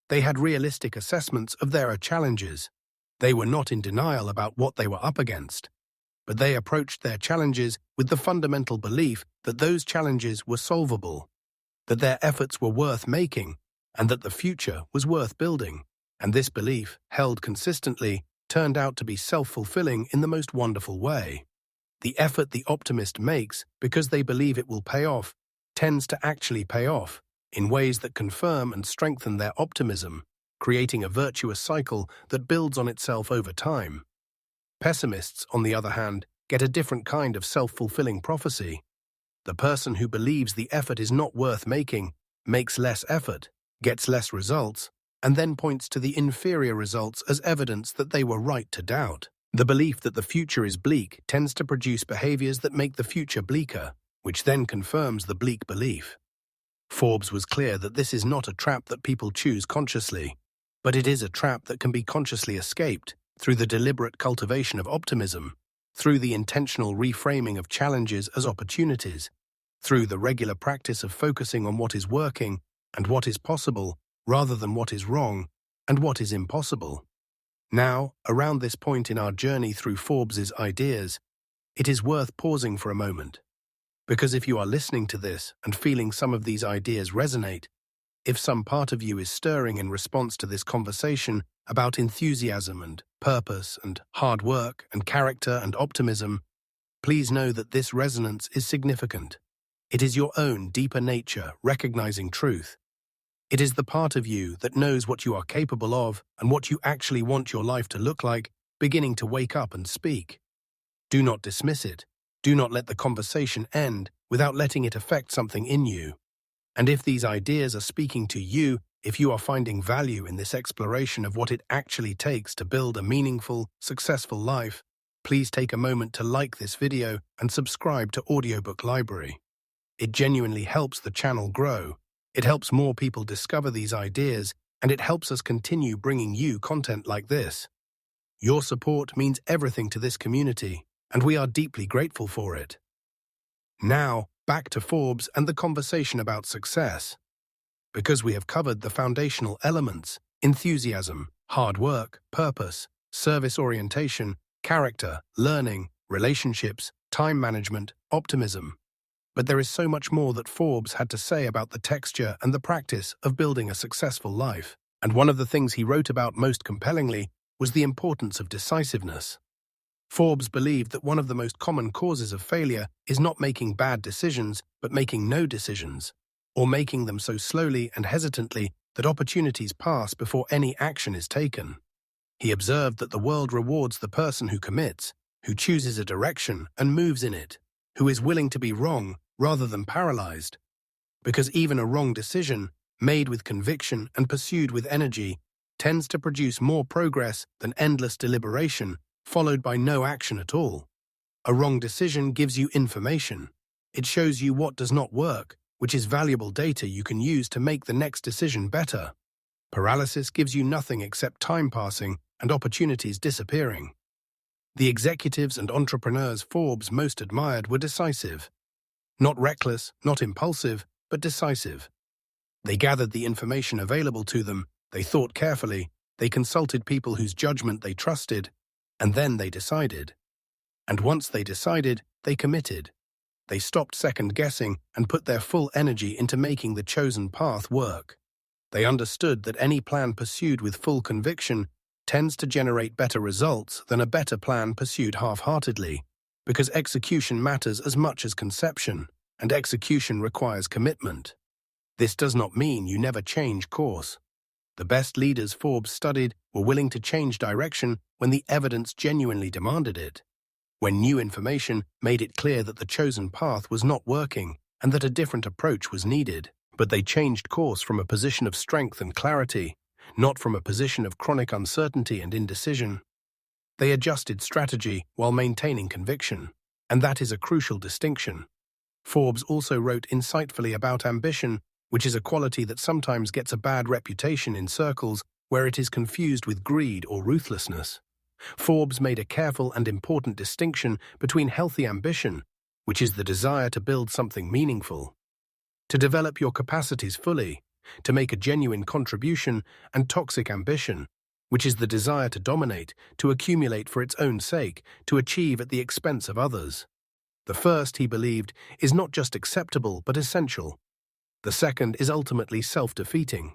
They had realistic assessments of their challenges. They were not in denial about what they were up against, but they approached their challenges with the fundamental belief that those challenges were solvable, that their efforts were worth making, and that the future was worth building. And this belief, held consistently, turned out to be self-fulfilling in the most wonderful way. The effort the optimist makes because they believe it will pay off tends to actually pay off in ways that confirm and strengthen their optimism, creating a virtuous cycle that builds on itself over time. Pessimists, on the other hand, get a different kind of self-fulfilling prophecy. The person who believes the effort is not worth making makes less effort, gets less results, and then points to the inferior results as evidence that they were right to doubt. The belief that the future is bleak tends to produce behaviors that make the future bleaker, which then confirms the bleak belief. Forbes was clear that this is not a trap that people choose consciously, but it is a trap that can be consciously escaped through the deliberate cultivation of optimism, through the intentional reframing of challenges as opportunities, through the regular practice of focusing on what is working and what is possible rather than what is wrong and what is impossible. Now, around this point in our journey through Forbes's ideas, it is worth pausing for a moment. Because if you are listening to this and feeling some of these ideas resonate, if some part of you is stirring in response to this conversation about enthusiasm and purpose and hard work and character and optimism, please know that this resonance is significant. It is your own deeper nature recognizing truth. It is the part of you that knows what you are capable of and what you actually want your life to look like, beginning to wake up and speak. Do not dismiss it. Do not let the conversation end without letting it affect something in you. And if these ideas are speaking to you, if you are finding value in this exploration of what it actually takes to build a meaningful, successful life, please take a moment to like this video and subscribe to Audiobook Library. It genuinely helps the channel grow. It helps more people discover these ideas, and it helps us continue bringing you content like this. Your support means everything to this community, and we are deeply grateful for it. Now, back to Forbes and the conversation about success. Because we have covered the foundational elements: enthusiasm, hard work, purpose, service orientation, character, learning, relationships, time management, optimism. But there is so much more that Forbes had to say about the texture and the practice of building a successful life. And one of the things he wrote about most compellingly was the importance of decisiveness. Forbes believed that one of the most common causes of failure is not making bad decisions, but making no decisions, or making them so slowly and hesitantly that opportunities pass before any action is taken. He observed that the world rewards the person who commits, who chooses a direction and moves in it, who is willing to be wrong rather than paralyzed. Because even a wrong decision, made with conviction and pursued with energy, tends to produce more progress than endless deliberation, followed by no action at all. A wrong decision gives you information. It shows you what does not work, which is valuable data you can use to make the next decision better. Paralysis gives you nothing except time passing and opportunities disappearing. The executives and entrepreneurs Forbes most admired were decisive. Not reckless, not impulsive, but decisive. They gathered the information available to them, they thought carefully, they consulted people whose judgment they trusted, and then they decided. And once they decided, they committed. They stopped second-guessing and put their full energy into making the chosen path work. They understood that any plan pursued with full conviction tends to generate better results than a better plan pursued half-heartedly, because execution matters as much as conception, and execution requires commitment. This does not mean you never change course. The best leaders Forbes studied were willing to change direction when the evidence genuinely demanded it, when new information made it clear that the chosen path was not working and that a different approach was needed. But they changed course from a position of strength and clarity, not from a position of chronic uncertainty and indecision. They adjusted strategy while maintaining conviction, and that is a crucial distinction. Forbes also wrote insightfully about ambition, which is a quality that sometimes gets a bad reputation in circles where it is confused with greed or ruthlessness. Forbes made a careful and important distinction between healthy ambition, which is the desire to build something meaningful, to develop your capacities fully, to make a genuine contribution, and toxic ambition, which is the desire to dominate, to accumulate for its own sake, to achieve at the expense of others. The first, he believed, is not just acceptable but essential. The second is ultimately self-defeating.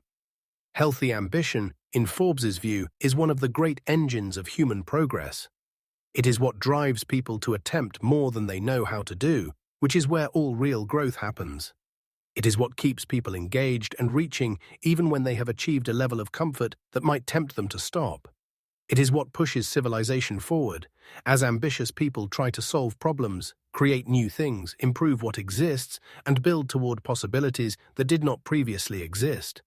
Healthy ambition, in Forbes's view, is one of the great engines of human progress. It is what drives people to attempt more than they know how to do, which is where all real growth happens. It is what keeps people engaged and reaching even when they have achieved a level of comfort that might tempt them to stop. It is what pushes civilization forward, as ambitious people try to solve problems, create new things, improve what exists, and build toward possibilities that did not previously exist.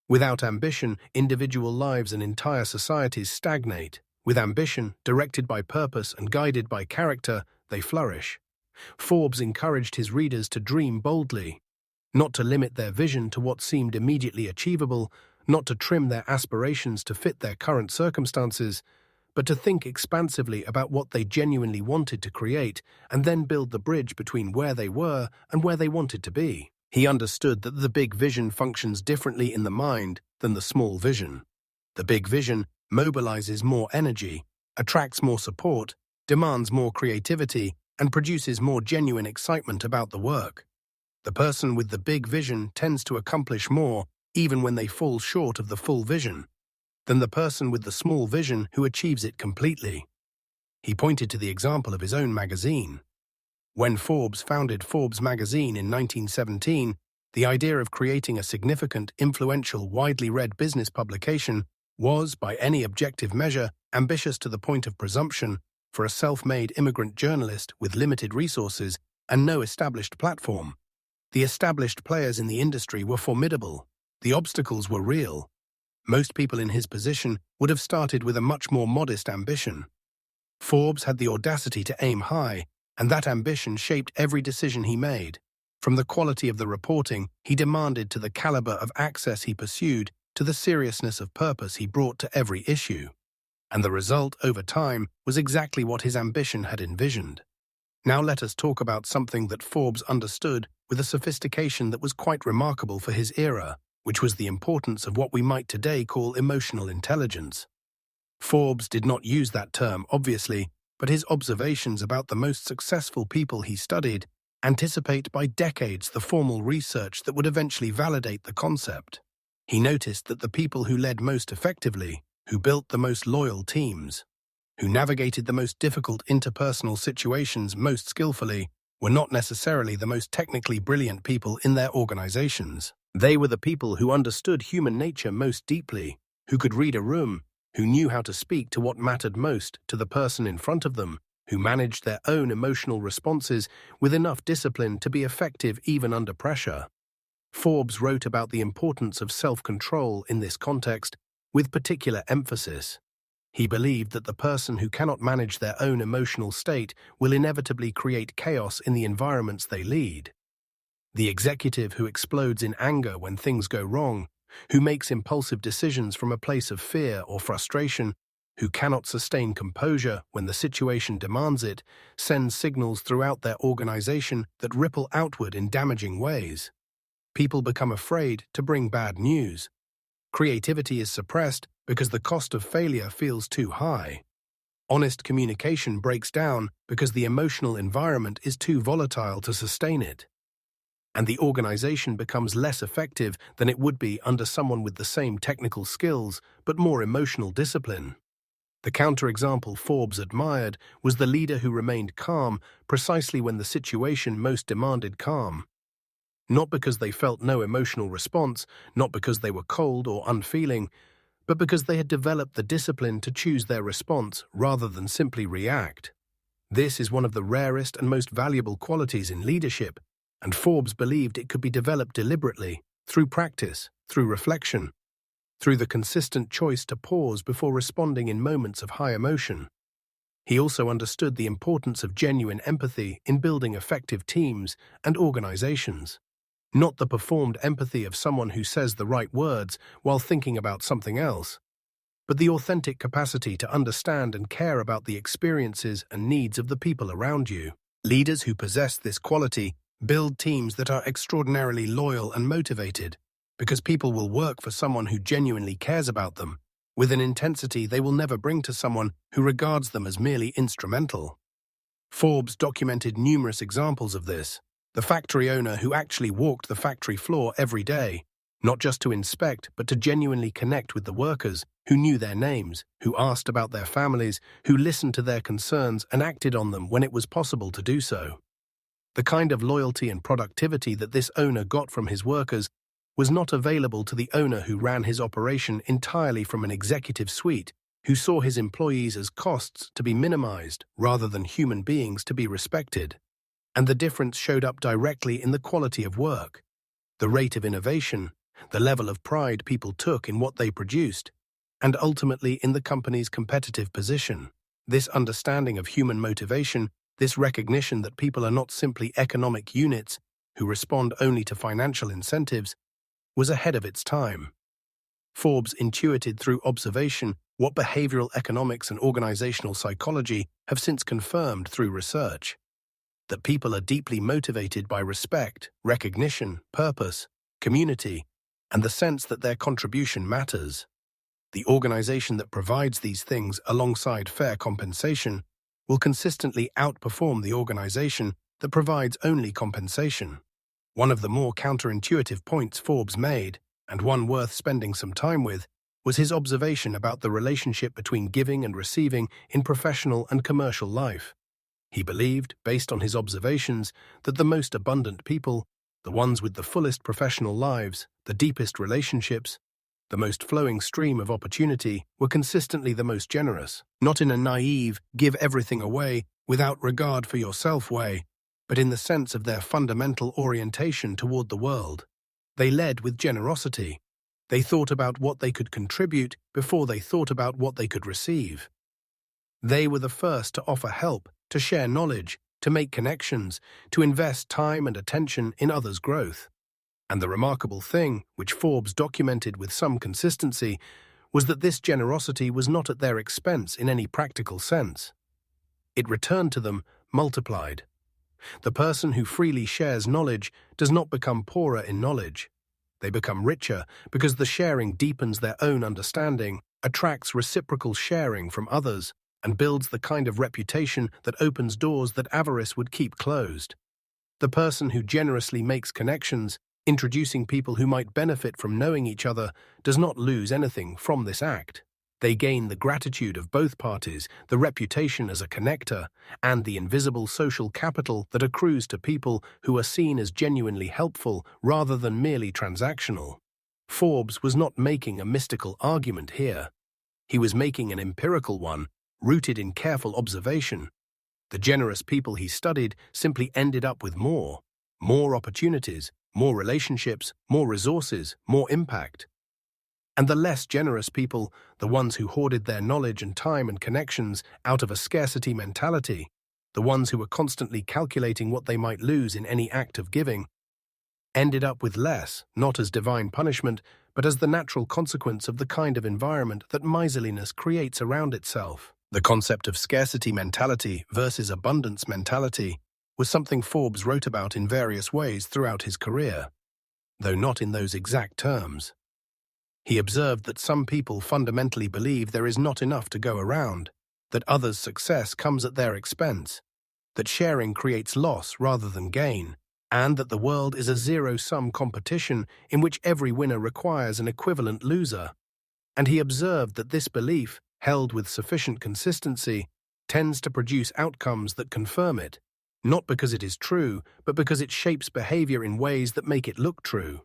Without ambition, individual lives and entire societies stagnate. With ambition, directed by purpose and guided by character, they flourish. Forbes encouraged his readers to dream boldly, not to limit their vision to what seemed immediately achievable, not to trim their aspirations to fit their current circumstances, but to think expansively about what they genuinely wanted to create and then build the bridge between where they were and where they wanted to be. He understood that the big vision functions differently in the mind than the small vision. The big vision mobilizes more energy, attracts more support, demands more creativity, and produces more genuine excitement about the work. The person with the big vision tends to accomplish more, even when they fall short of the full vision, than the person with the small vision who achieves it completely. He pointed to the example of his own magazine. When Forbes founded Forbes magazine in 1917, the idea of creating a significant, influential, widely read business publication was, by any objective measure, ambitious to the point of presumption for a self-made immigrant journalist with limited resources and no established platform. The established players in the industry were formidable. The obstacles were real. Most people in his position would have started with a much more modest ambition. Forbes had the audacity to aim high, and that ambition shaped every decision he made. From the quality of the reporting he demanded to the caliber of access he pursued to the seriousness of purpose he brought to every issue. And the result, over time, was exactly what his ambition had envisioned. Now let us talk about something that Forbes understood with a sophistication that was quite remarkable for his era, which was the importance of what we might today call emotional intelligence. Forbes did not use that term, obviously, but his observations about the most successful people he studied anticipate by decades the formal research that would eventually validate the concept. He noticed that the people who led most effectively, who built the most loyal teams, who navigated the most difficult interpersonal situations most skillfully, were not necessarily the most technically brilliant people in their organizations. They were the people who understood human nature most deeply, who could read a room, who knew how to speak to what mattered most to the person in front of them, who managed their own emotional responses with enough discipline to be effective even under pressure. Forbes wrote about the importance of self-control in this context with particular emphasis. He believed that the person who cannot manage their own emotional state will inevitably create chaos in the environments they lead. The executive who explodes in anger when things go wrong, who makes impulsive decisions from a place of fear or frustration, who cannot sustain composure when the situation demands it, sends signals throughout their organization that ripple outward in damaging ways. People become afraid to bring bad news. Creativity is suppressed because the cost of failure feels too high. Honest communication breaks down because the emotional environment is too volatile to sustain it. And the organization becomes less effective than it would be under someone with the same technical skills but more emotional discipline. The counterexample Forbes admired was the leader who remained calm precisely when the situation most demanded calm. Not because they felt no emotional response, not because they were cold or unfeeling, but because they had developed the discipline to choose their response rather than simply react. This is one of the rarest and most valuable qualities in leadership, and Forbes believed it could be developed deliberately, through practice, through reflection, through the consistent choice to pause before responding in moments of high emotion. He also understood the importance of genuine empathy in building effective teams and organizations. Not the performed empathy of someone who says the right words while thinking about something else, but the authentic capacity to understand and care about the experiences and needs of the people around you. Leaders who possess this quality build teams that are extraordinarily loyal and motivated, because people will work for someone who genuinely cares about them, with an intensity they will never bring to someone who regards them as merely instrumental. Forbes documented numerous examples of this. The factory owner who actually walked the factory floor every day, not just to inspect but to genuinely connect with the workers, who knew their names, who asked about their families, who listened to their concerns and acted on them when it was possible to do so. The kind of loyalty and productivity that this owner got from his workers was not available to the owner who ran his operation entirely from an executive suite, who saw his employees as costs to be minimized rather than human beings to be respected. And the difference showed up directly in the quality of work, the rate of innovation, the level of pride people took in what they produced, and ultimately in the company's competitive position. This understanding of human motivation, this recognition that people are not simply economic units who respond only to financial incentives, was ahead of its time. Forbes intuited through observation what behavioral economics and organizational psychology have since confirmed through research. That people are deeply motivated by respect, recognition, purpose, community, and the sense that their contribution matters. The organization that provides these things alongside fair compensation will consistently outperform the organization that provides only compensation. One of the more counterintuitive points Forbes made, and one worth spending some time with, was his observation about the relationship between giving and receiving in professional and commercial life. He believed, based on his observations, that the most abundant people, the ones with the fullest professional lives, the deepest relationships, the most flowing stream of opportunity, were consistently the most generous, not in a naive, give everything away, without regard for yourself way, but in the sense of their fundamental orientation toward the world. They led with generosity. They thought about what they could contribute before they thought about what they could receive. They were the first to offer help, to share knowledge, to make connections, to invest time and attention in others' growth. And the remarkable thing, which Forbes documented with some consistency, was that this generosity was not at their expense in any practical sense. It returned to them multiplied, The person who freely shares knowledge does not become poorer in knowledge. They become richer because the sharing deepens their own understanding, attracts reciprocal sharing from others, and builds the kind of reputation that opens doors that avarice would keep closed. The person who generously makes connections, introducing people who might benefit from knowing each other, does not lose anything from this act. They gain the gratitude of both parties, the reputation as a connector, and the invisible social capital that accrues to people who are seen as genuinely helpful rather than merely transactional. Forbes was not making a mystical argument here. He was making an empirical one, rooted in careful observation. The generous people he studied simply ended up with more opportunities, more relationships, more resources, more impact. And the less generous people, the ones who hoarded their knowledge and time and connections out of a scarcity mentality, the ones who were constantly calculating what they might lose in any act of giving, ended up with less, not as divine punishment, but as the natural consequence of the kind of environment that miserliness creates around itself. The concept of scarcity mentality versus abundance mentality was something Forbes wrote about in various ways throughout his career, though not in those exact terms. He observed that some people fundamentally believe there is not enough to go around, that others' success comes at their expense, that sharing creates loss rather than gain, and that the world is a zero-sum competition in which every winner requires an equivalent loser. And he observed that this belief, held with sufficient consistency, tends to produce outcomes that confirm it, not because it is true, but because it shapes behavior in ways that make it look true.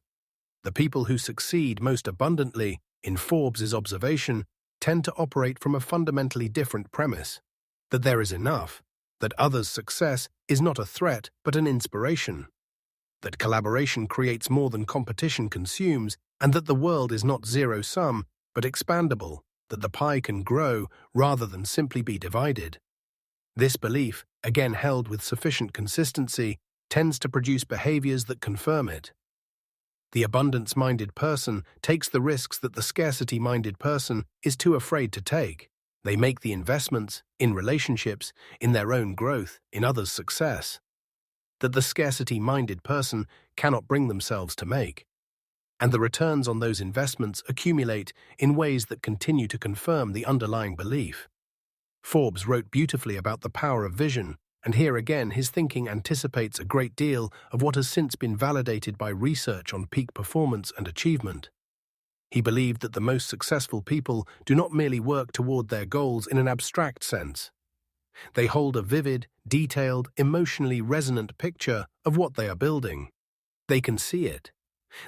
The people who succeed most abundantly, in Forbes's observation, tend to operate from a fundamentally different premise: that there is enough, that others' success is not a threat but an inspiration, that collaboration creates more than competition consumes, and that the world is not zero-sum but expandable, that the pie can grow rather than simply be divided. This belief, again held with sufficient consistency, tends to produce behaviors that confirm it. The abundance-minded person takes the risks that the scarcity-minded person is too afraid to take. They make the investments, in relationships, in their own growth, in others' success, that the scarcity-minded person cannot bring themselves to make. And the returns on those investments accumulate in ways that continue to confirm the underlying belief. Forbes wrote beautifully about the power of vision, and here again his thinking anticipates a great deal of what has since been validated by research on peak performance and achievement. He believed that the most successful people do not merely work toward their goals in an abstract sense. They hold a vivid, detailed, emotionally resonant picture of what they are building. They can see it.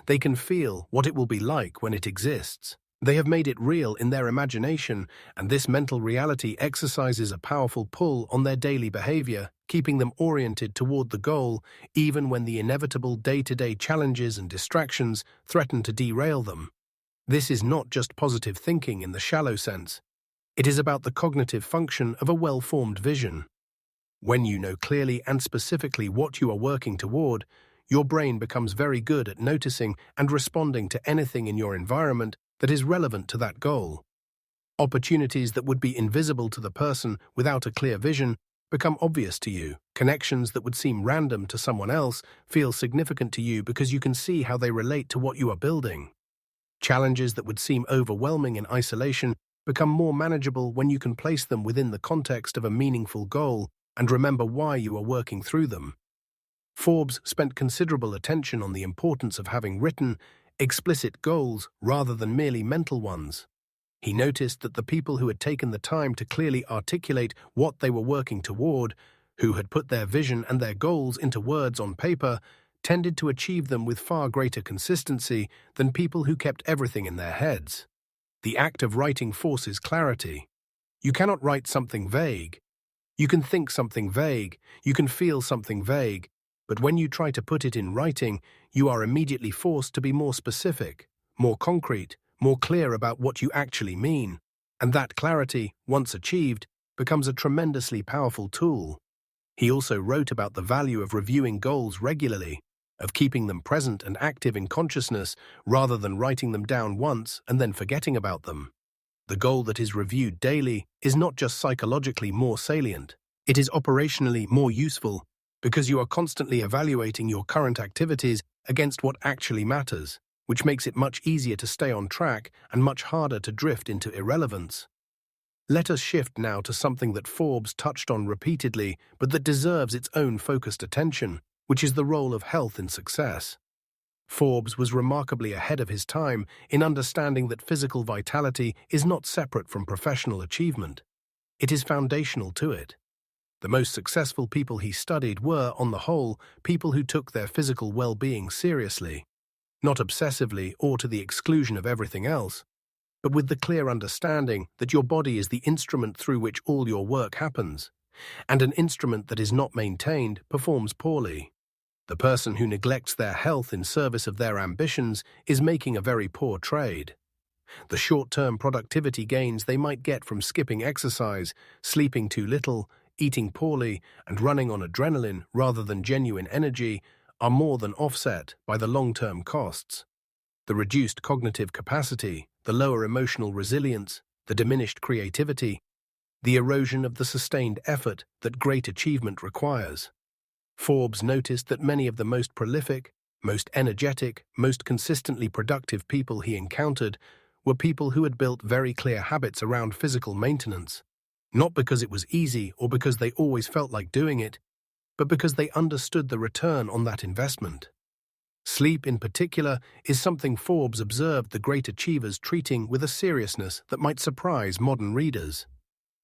They can feel what it will be like when it exists. They have made it real in their imagination, and this mental reality exercises a powerful pull on their daily behavior, keeping them oriented toward the goal, even when the inevitable day-to-day challenges and distractions threaten to derail them. This is not just positive thinking in the shallow sense. It is about the cognitive function of a well-formed vision. When you know clearly and specifically what you are working toward, your brain becomes very good at noticing and responding to anything in your environment that is relevant to that goal. Opportunities that would be invisible to the person without a clear vision become obvious to you. Connections that would seem random to someone else feel significant to you because you can see how they relate to what you are building. Challenges that would seem overwhelming in isolation become more manageable when you can place them within the context of a meaningful goal and remember why you are working through them. Forbes spent considerable attention on the importance of having written, explicit goals rather than merely mental ones. He noticed that the people who had taken the time to clearly articulate what they were working toward, who had put their vision and their goals into words on paper, tended to achieve them with far greater consistency than people who kept everything in their heads. The act of writing forces clarity. You cannot write something vague. You can think something vague, you can feel something vague, but when you try to put it in writing, you are immediately forced to be more specific, more concrete, more clear about what you actually mean. And that clarity, once achieved, becomes a tremendously powerful tool. He also wrote about the value of reviewing goals regularly, of keeping them present and active in consciousness rather than writing them down once and then forgetting about them. The goal that is reviewed daily is not just psychologically more salient, it is operationally more useful because you are constantly evaluating your current activities against what actually matters, which makes it much easier to stay on track and much harder to drift into irrelevance. Let us shift now to something that Forbes touched on repeatedly, but that deserves its own focused attention, which is the role of health in success. Forbes was remarkably ahead of his time in understanding that physical vitality is not separate from professional achievement. It is foundational to it. The most successful people he studied were, on the whole, people who took their physical well-being seriously, not obsessively or to the exclusion of everything else, but with the clear understanding that your body is the instrument through which all your work happens, and an instrument that is not maintained performs poorly. The person who neglects their health in service of their ambitions is making a very poor trade. The short-term productivity gains they might get from skipping exercise, sleeping too little, eating poorly, and running on adrenaline rather than genuine energy are more than offset by the long-term costs. The reduced cognitive capacity, the lower emotional resilience, the diminished creativity, the erosion of the sustained effort that great achievement requires. Forbes noticed that many of the most prolific, most energetic, most consistently productive people he encountered were people who had built very clear habits around physical maintenance, not because it was easy or because they always felt like doing it, but because they understood the return on that investment. Sleep, in particular, is something Forbes observed the great achievers treating with a seriousness that might surprise modern readers.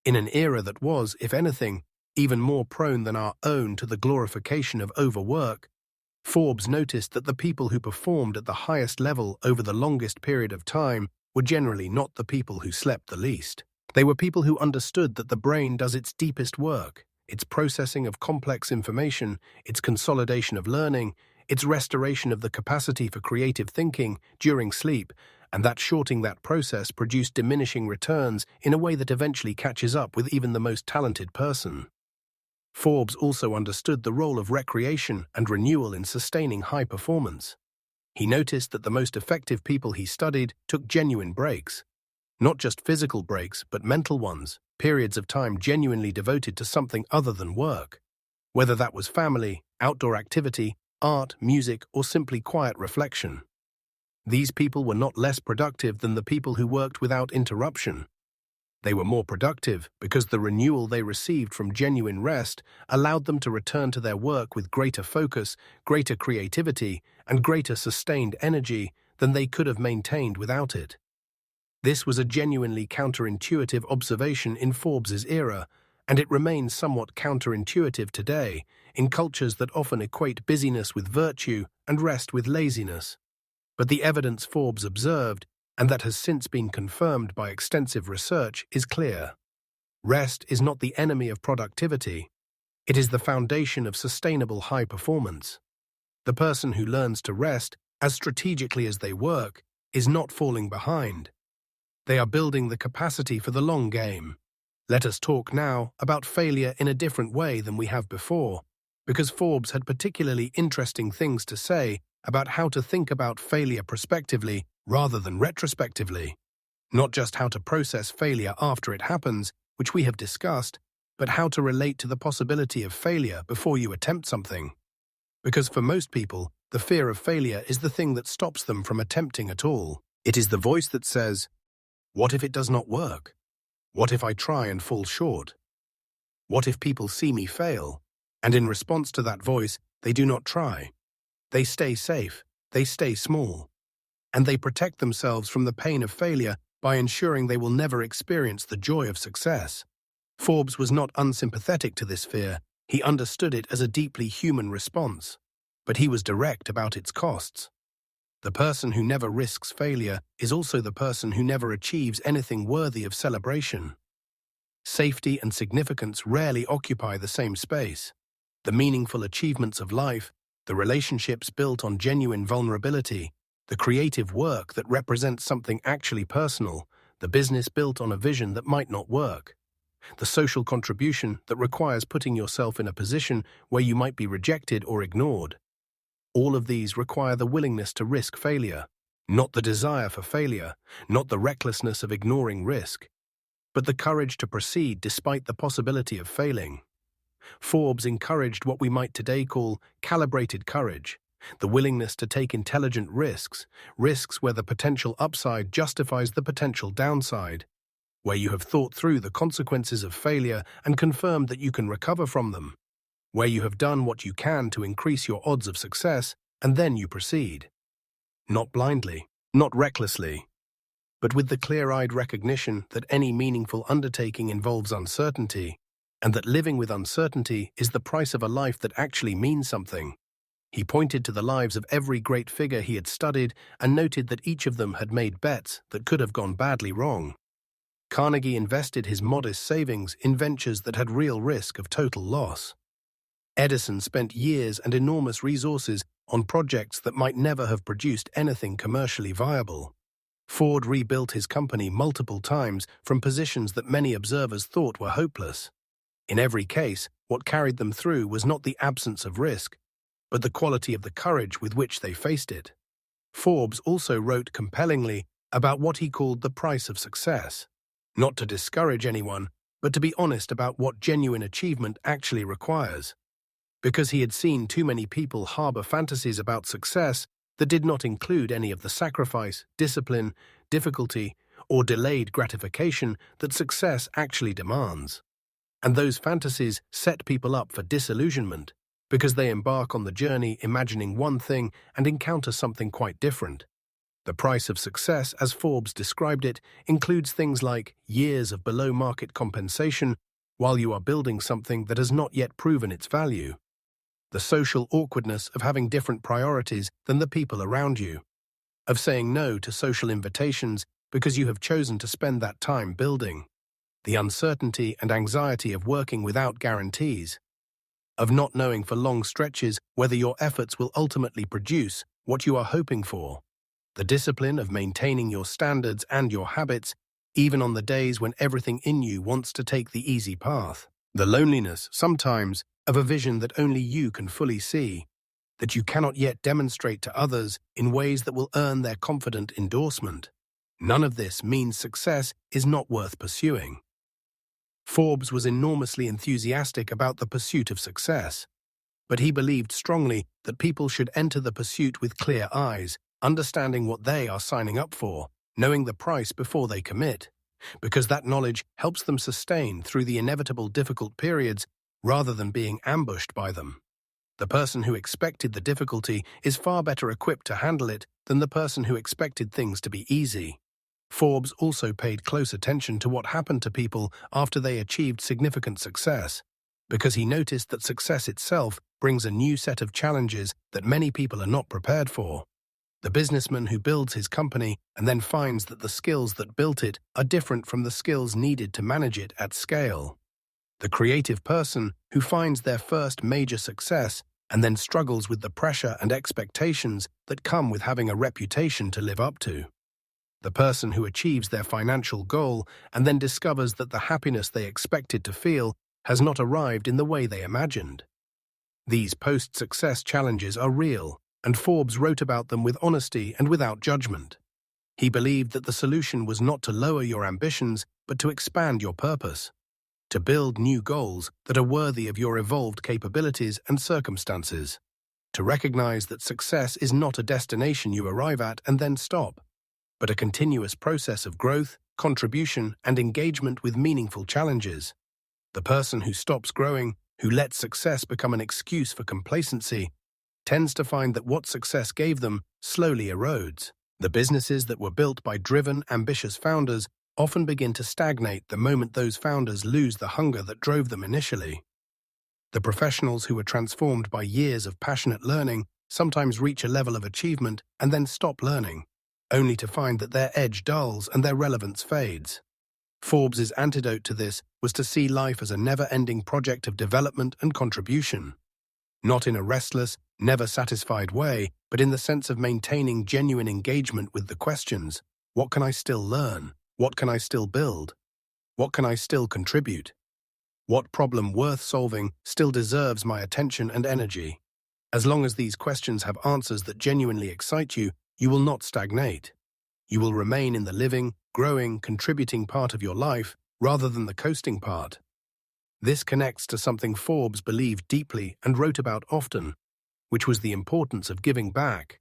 In an era that was, if anything, even more prone than our own to the glorification of overwork, Forbes noticed that the people who performed at the highest level over the longest period of time were generally not the people who slept the least. They were people who understood that the brain does its deepest work, its processing of complex information, its consolidation of learning, its restoration of the capacity for creative thinking during sleep, and that shorting that process produced diminishing returns in a way that eventually catches up with even the most talented person. Forbes also understood the role of recreation and renewal in sustaining high performance. He noticed that the most effective people he studied took genuine breaks. Not just physical breaks, but mental ones, periods of time genuinely devoted to something other than work. Whether that was family, outdoor activity, art, music, or simply quiet reflection. These people were not less productive than the people who worked without interruption. They were more productive because the renewal they received from genuine rest allowed them to return to their work with greater focus, greater creativity, and greater sustained energy than they could have maintained without it. This was a genuinely counterintuitive observation in Forbes's era, and it remains somewhat counterintuitive today in cultures that often equate busyness with virtue and rest with laziness. But the evidence Forbes observed, and that has since been confirmed by extensive research, is clear. Rest is not the enemy of productivity. It is the foundation of sustainable high performance. The person who learns to rest as strategically as they work is not falling behind. They are building the capacity for the long game. Let us talk now about failure in a different way than we have before, because Forbes had particularly interesting things to say about how to think about failure prospectively rather than retrospectively. Not just how to process failure after it happens, which we have discussed, but how to relate to the possibility of failure before you attempt something. Because for most people, the fear of failure is the thing that stops them from attempting at all. It is the voice that says, "What if it does not work? What if I try and fall short? What if people see me fail?" And in response to that voice, they do not try. They stay safe, they stay small, and they protect themselves from the pain of failure by ensuring they will never experience the joy of success. Forbes was not unsympathetic to this fear. He understood it as a deeply human response, but he was direct about its costs. The person who never risks failure is also the person who never achieves anything worthy of celebration. Safety and significance rarely occupy the same space. The meaningful achievements of life, the relationships built on genuine vulnerability, the creative work that represents something actually personal, the business built on a vision that might not work, the social contribution that requires putting yourself in a position where you might be rejected or ignored. All of these require the willingness to risk failure, not the desire for failure, not the recklessness of ignoring risk, but the courage to proceed despite the possibility of failing. Forbes encouraged what we might today call calibrated courage, the willingness to take intelligent risks, risks where the potential upside justifies the potential downside, where you have thought through the consequences of failure and confirmed that you can recover from them, where you have done what you can to increase your odds of success, and then you proceed. Not blindly, not recklessly, but with the clear-eyed recognition that any meaningful undertaking involves uncertainty, and that living with uncertainty is the price of a life that actually means something. He pointed to the lives of every great figure he had studied and noted that each of them had made bets that could have gone badly wrong. Carnegie invested his modest savings in ventures that had real risk of total loss. Edison spent years and enormous resources on projects that might never have produced anything commercially viable. Ford rebuilt his company multiple times from positions that many observers thought were hopeless. In every case, what carried them through was not the absence of risk, but the quality of the courage with which they faced it. Forbes also wrote compellingly about what he called the price of success, not to discourage anyone, but to be honest about what genuine achievement actually requires. Because he had seen too many people harbor fantasies about success that did not include any of the sacrifice, discipline, difficulty, or delayed gratification that success actually demands. And those fantasies set people up for disillusionment, because they embark on the journey imagining one thing and encounter something quite different. The price of success, as Forbes described it, includes things like years of below-market compensation while you are building something that has not yet proven its value, the social awkwardness of having different priorities than the people around you, of saying no to social invitations because you have chosen to spend that time building, the uncertainty and anxiety of working without guarantees, of not knowing for long stretches whether your efforts will ultimately produce what you are hoping for, the discipline of maintaining your standards and your habits, even on the days when everything in you wants to take the easy path, the loneliness, sometimes, of a vision that only you can fully see, that you cannot yet demonstrate to others in ways that will earn their confident endorsement. None of this means success is not worth pursuing. Forbes was enormously enthusiastic about the pursuit of success, but he believed strongly that people should enter the pursuit with clear eyes, understanding what they are signing up for, knowing the price before they commit, because that knowledge helps them sustain through the inevitable difficult periods rather than being ambushed by them. The person who expected the difficulty is far better equipped to handle it than the person who expected things to be easy. Forbes also paid close attention to what happened to people after they achieved significant success, because he noticed that success itself brings a new set of challenges that many people are not prepared for. The businessman who builds his company and then finds that the skills that built it are different from the skills needed to manage it at scale. The creative person who finds their first major success and then struggles with the pressure and expectations that come with having a reputation to live up to. The person who achieves their financial goal and then discovers that the happiness they expected to feel has not arrived in the way they imagined. These post-success challenges are real, and Forbes wrote about them with honesty and without judgment. He believed that the solution was not to lower your ambitions, but to expand your purpose, to build new goals that are worthy of your evolved capabilities and circumstances, to recognize that success is not a destination you arrive at and then stop, but a continuous process of growth, contribution, and engagement with meaningful challenges. The person who stops growing, who lets success become an excuse for complacency, tends to find that what success gave them slowly erodes. The businesses that were built by driven, ambitious founders often begin to stagnate the moment those founders lose the hunger that drove them initially. The professionals who were transformed by years of passionate learning sometimes reach a level of achievement and then stop learning, only to find that their edge dulls and their relevance fades. Forbes's antidote to this was to see life as a never-ending project of development and contribution, not in a restless, never-satisfied way, but in the sense of maintaining genuine engagement with the questions: what can I still learn? What can I still build? What can I still contribute? What problem worth solving still deserves my attention and energy? As long as these questions have answers that genuinely excite you, you will not stagnate. You will remain in the living, growing, contributing part of your life rather than the coasting part. This connects to something Forbes believed deeply and wrote about often, which was the importance of giving back.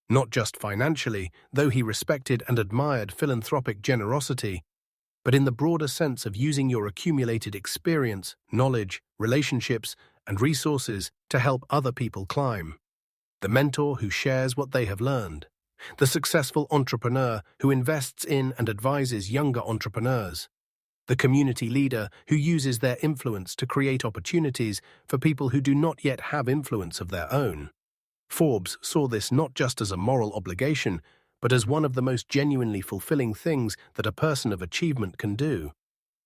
Not just financially, though he respected and admired philanthropic generosity, but in the broader sense of using your accumulated experience, knowledge, relationships, and resources to help other people climb. The mentor who shares what they have learned. The successful entrepreneur who invests in and advises younger entrepreneurs. The community leader who uses their influence to create opportunities for people who do not yet have influence of their own. Forbes saw this not just as a moral obligation, but as one of the most genuinely fulfilling things that a person of achievement can do.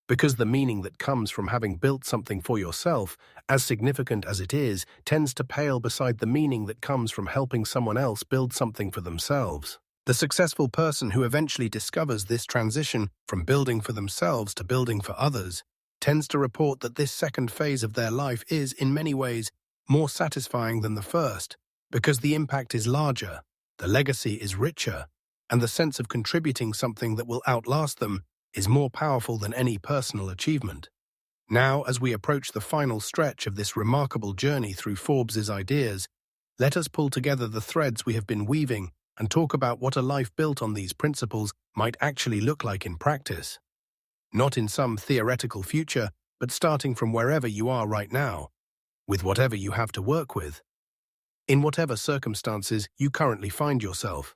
Because the meaning that comes from having built something for yourself, as significant as it is, tends to pale beside the meaning that comes from helping someone else build something for themselves. The successful person who eventually discovers this transition from building for themselves to building for others tends to report that this second phase of their life is, in many ways, more satisfying than the first, because the impact is larger, the legacy is richer, and the sense of contributing something that will outlast them is more powerful than any personal achievement. Now, as we approach the final stretch of this remarkable journey through Forbes's ideas, let us pull together the threads we have been weaving and talk about what a life built on these principles might actually look like in practice. Not in some theoretical future, but starting from wherever you are right now, with whatever you have to work with, in whatever circumstances you currently find yourself.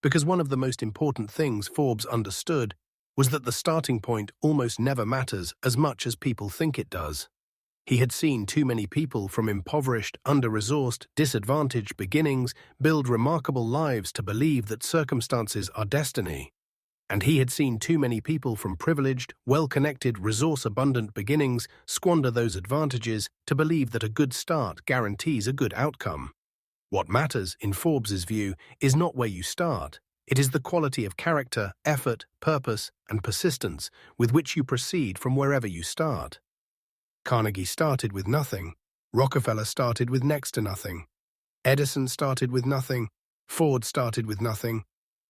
Because one of the most important things Forbes understood was that the starting point almost never matters as much as people think it does. He had seen too many people from impoverished, under-resourced, disadvantaged beginnings build remarkable lives to believe that circumstances are destiny. And he had seen too many people from privileged, well-connected, resource-abundant beginnings squander those advantages to believe that a good start guarantees a good outcome. What matters, in Forbes's view, is not where you start. It is the quality of character, effort, purpose, and persistence with which you proceed from wherever you start. Carnegie started with nothing. Rockefeller started with next to nothing. Edison started with nothing. Ford started with nothing.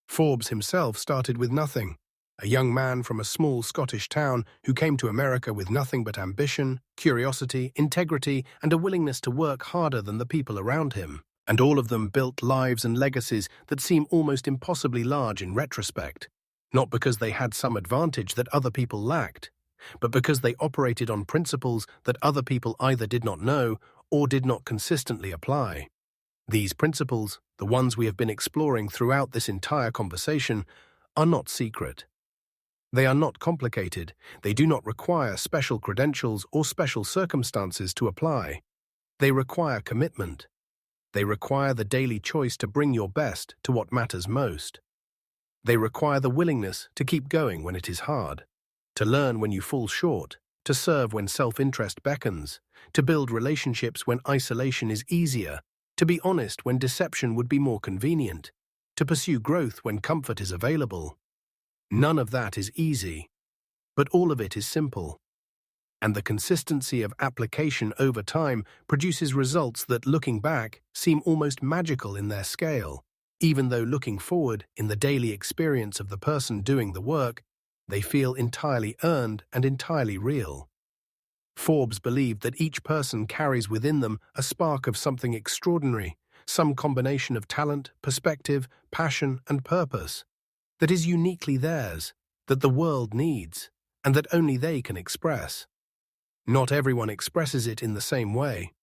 Forbes himself started with nothing. A young man from a small Scottish town who came to America with nothing but ambition, curiosity, integrity, and a willingness to work harder than the people around him. And all of them built lives and legacies that seem almost impossibly large in retrospect, not because they had some advantage that other people lacked, but because they operated on principles that other people either did not know or did not consistently apply. These principles, the ones we have been exploring throughout this entire conversation, are not secret. They are not complicated. They do not require special credentials or special circumstances to apply. They require commitment. They require the daily choice to bring your best to what matters most. They require the willingness to keep going when it is hard, to learn when you fall short, to serve when self-interest beckons, to build relationships when isolation is easier, to be honest when deception would be more convenient, to pursue growth when comfort is available. None of that is easy, but all of it is simple. And the consistency of application over time produces results that, looking back, seem almost magical in their scale, even though looking forward, in the daily experience of the person doing the work, they feel entirely earned and entirely real. Forbes believed that each person carries within them a spark of something extraordinary, some combination of talent, perspective, passion, and purpose, that is uniquely theirs, that the world needs, and that only they can express. Not everyone expresses it in the same way.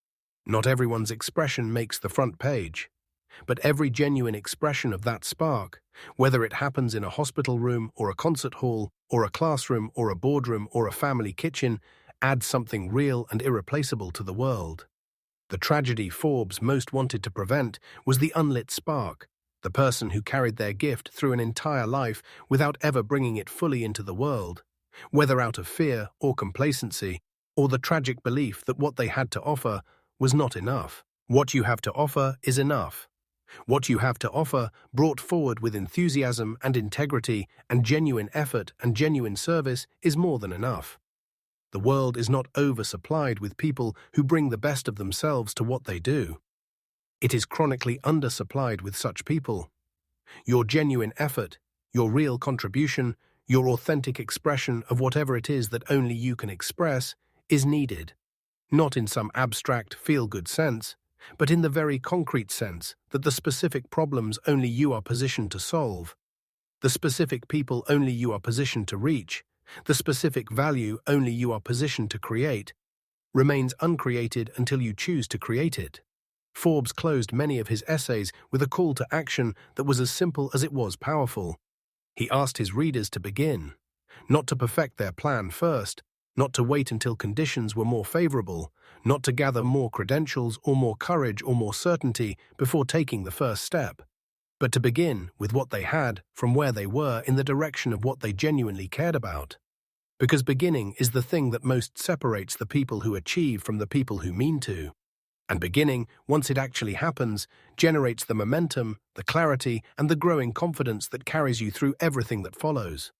Not everyone's expression makes the front page. But every genuine expression of that spark, whether it happens in a hospital room or a concert hall or a classroom or a boardroom or a family kitchen, adds something real and irreplaceable to the world. The tragedy Forbes most wanted to prevent was the unlit spark, the person who carried their gift through an entire life without ever bringing it fully into the world, whether out of fear or complacency, or the tragic belief that what they had to offer was not enough. What you have to offer is enough. What you have to offer, brought forward with enthusiasm and integrity and genuine effort and genuine service, is more than enough. The world is not oversupplied with people who bring the best of themselves to what they do. It is chronically undersupplied with such people. Your genuine effort, your real contribution, your authentic expression of whatever it is that only you can express, is needed, not in some abstract feel-good sense, but in the very concrete sense that the specific problems only you are positioned to solve, the specific people only you are positioned to reach, the specific value only you are positioned to create, remains uncreated until you choose to create it. Forbes closed many of his essays with a call to action that was as simple as it was powerful. He asked his readers to begin, not to perfect their plan first, not to wait until conditions were more favorable, not to gather more credentials or more courage or more certainty before taking the first step, but to begin with what they had from where they were in the direction of what they genuinely cared about. Because beginning is the thing that most separates the people who achieve from the people who mean to. And beginning, once it actually happens, generates the momentum, the clarity, and the growing confidence that carries you through everything that follows.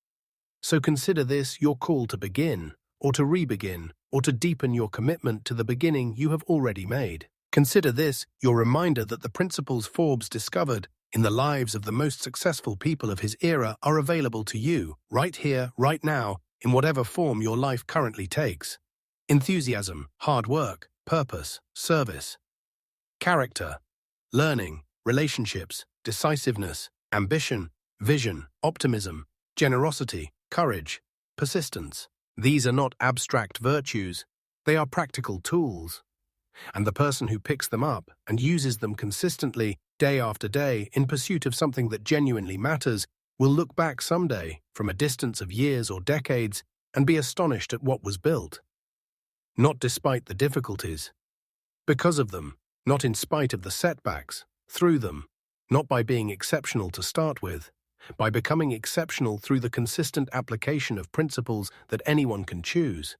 So consider this your call to begin, or to re-begin, or to deepen your commitment to the beginning you have already made. Consider this your reminder that the principles Forbes discovered in the lives of the most successful people of his era are available to you, right here, right now, in whatever form your life currently takes. Enthusiasm, hard work, purpose, service, character, learning, relationships, decisiveness, ambition, vision, optimism, generosity, courage, persistence. These are not abstract virtues, they are practical tools. And the person who picks them up and uses them consistently, day after day, in pursuit of something that genuinely matters, will look back someday, from a distance of years or decades, and be astonished at what was built. Not despite the difficulties, because of them, not in spite of the setbacks, through them, not by being exceptional to start with, by becoming exceptional through the consistent application of principles that anyone can choose,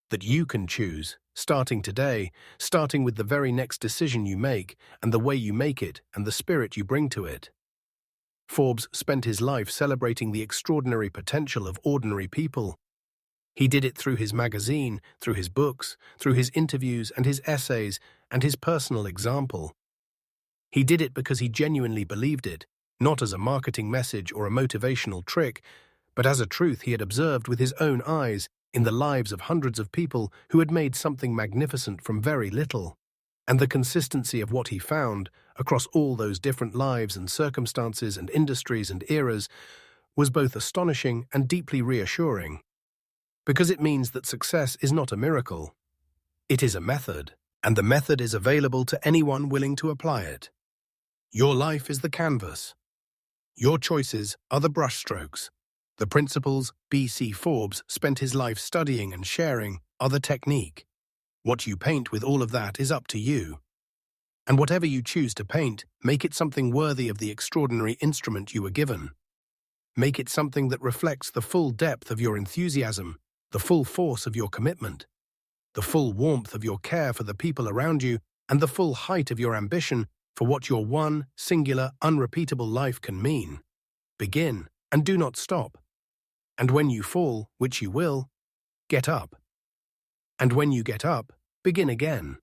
that you can choose, starting today, starting with the very next decision you make, and the way you make it, and the spirit you bring to it. Forbes spent his life celebrating the extraordinary potential of ordinary people. He did it through his magazine, through his books, through his interviews and his essays, and his personal example. He did it because he genuinely believed it, not as a marketing message or a motivational trick, but as a truth he had observed with his own eyes in the lives of hundreds of people who had made something magnificent from very little. And the consistency of what he found, across all those different lives and circumstances and industries and eras, was both astonishing and deeply reassuring. Because it means that success is not a miracle. It is a method, and the method is available to anyone willing to apply it. Your life is the canvas. Your choices are the brushstrokes. The principles B.C. Forbes spent his life studying and sharing are the technique. What you paint with all of that is up to you. And whatever you choose to paint, make it something worthy of the extraordinary instrument you were given. Make it something that reflects the full depth of your enthusiasm, the full force of your commitment, the full warmth of your care for the people around you, and the full height of your ambition for what your one, singular, unrepeatable life can mean. Begin, and do not stop. And when you fall, which you will, get up. And when you get up, begin again.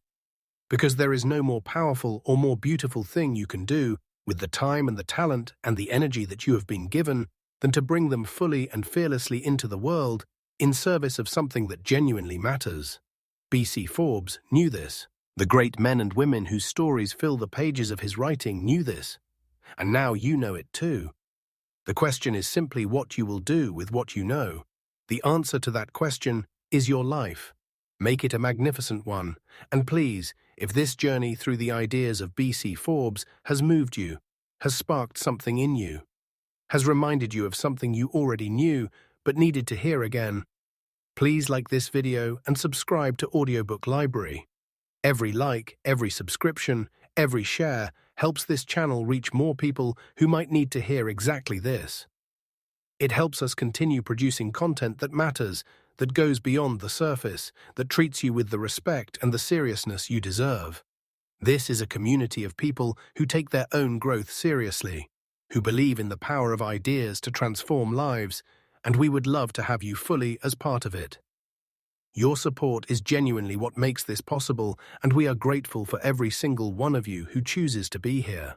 Because there is no more powerful or more beautiful thing you can do with the time and the talent and the energy that you have been given than to bring them fully and fearlessly into the world in service of something that genuinely matters. B.C. Forbes knew this. The great men and women whose stories fill the pages of his writing knew this. And now you know it too. The question is simply what you will do with what you know. The answer to that question is your life. Make it a magnificent one. And please, if this journey through the ideas of B.C. Forbes has moved you, has sparked something in you, has reminded you of something you already knew but needed to hear again, please like this video and subscribe to Audiobook Library. Every like, every subscription, every share helps this channel reach more people who might need to hear exactly this. It helps us continue producing content that matters, that goes beyond the surface, that treats you with the respect and the seriousness you deserve. This is a community of people who take their own growth seriously, who believe in the power of ideas to transform lives, and we would love to have you fully as part of it. Your support is genuinely what makes this possible, and we are grateful for every single one of you who chooses to be here.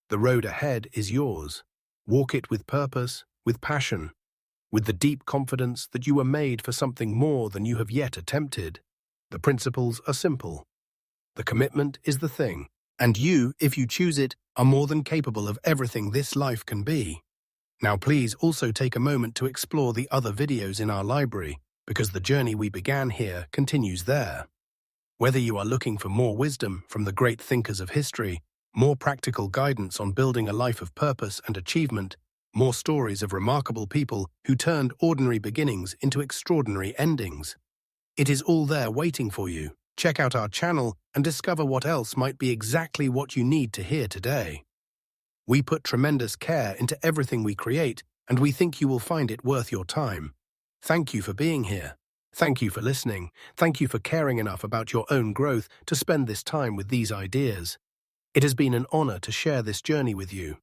The road ahead is yours. Walk it with purpose, with passion, with the deep confidence that you were made for something more than you have yet attempted. The principles are simple. The commitment is the thing. And you, if you choose it, are more than capable of everything this life can be. Now please also take a moment to explore the other videos in our library, because the journey we began here continues there. Whether you are looking for more wisdom from the great thinkers of history, more practical guidance on building a life of purpose and achievement, more stories of remarkable people who turned ordinary beginnings into extraordinary endings, it is all there waiting for you. Check out our channel and discover what else might be exactly what you need to hear today. We put tremendous care into everything we create, and we think you will find it worth your time. Thank you for being here. Thank you for listening. Thank you for caring enough about your own growth to spend this time with these ideas. It has been an honor to share this journey with you.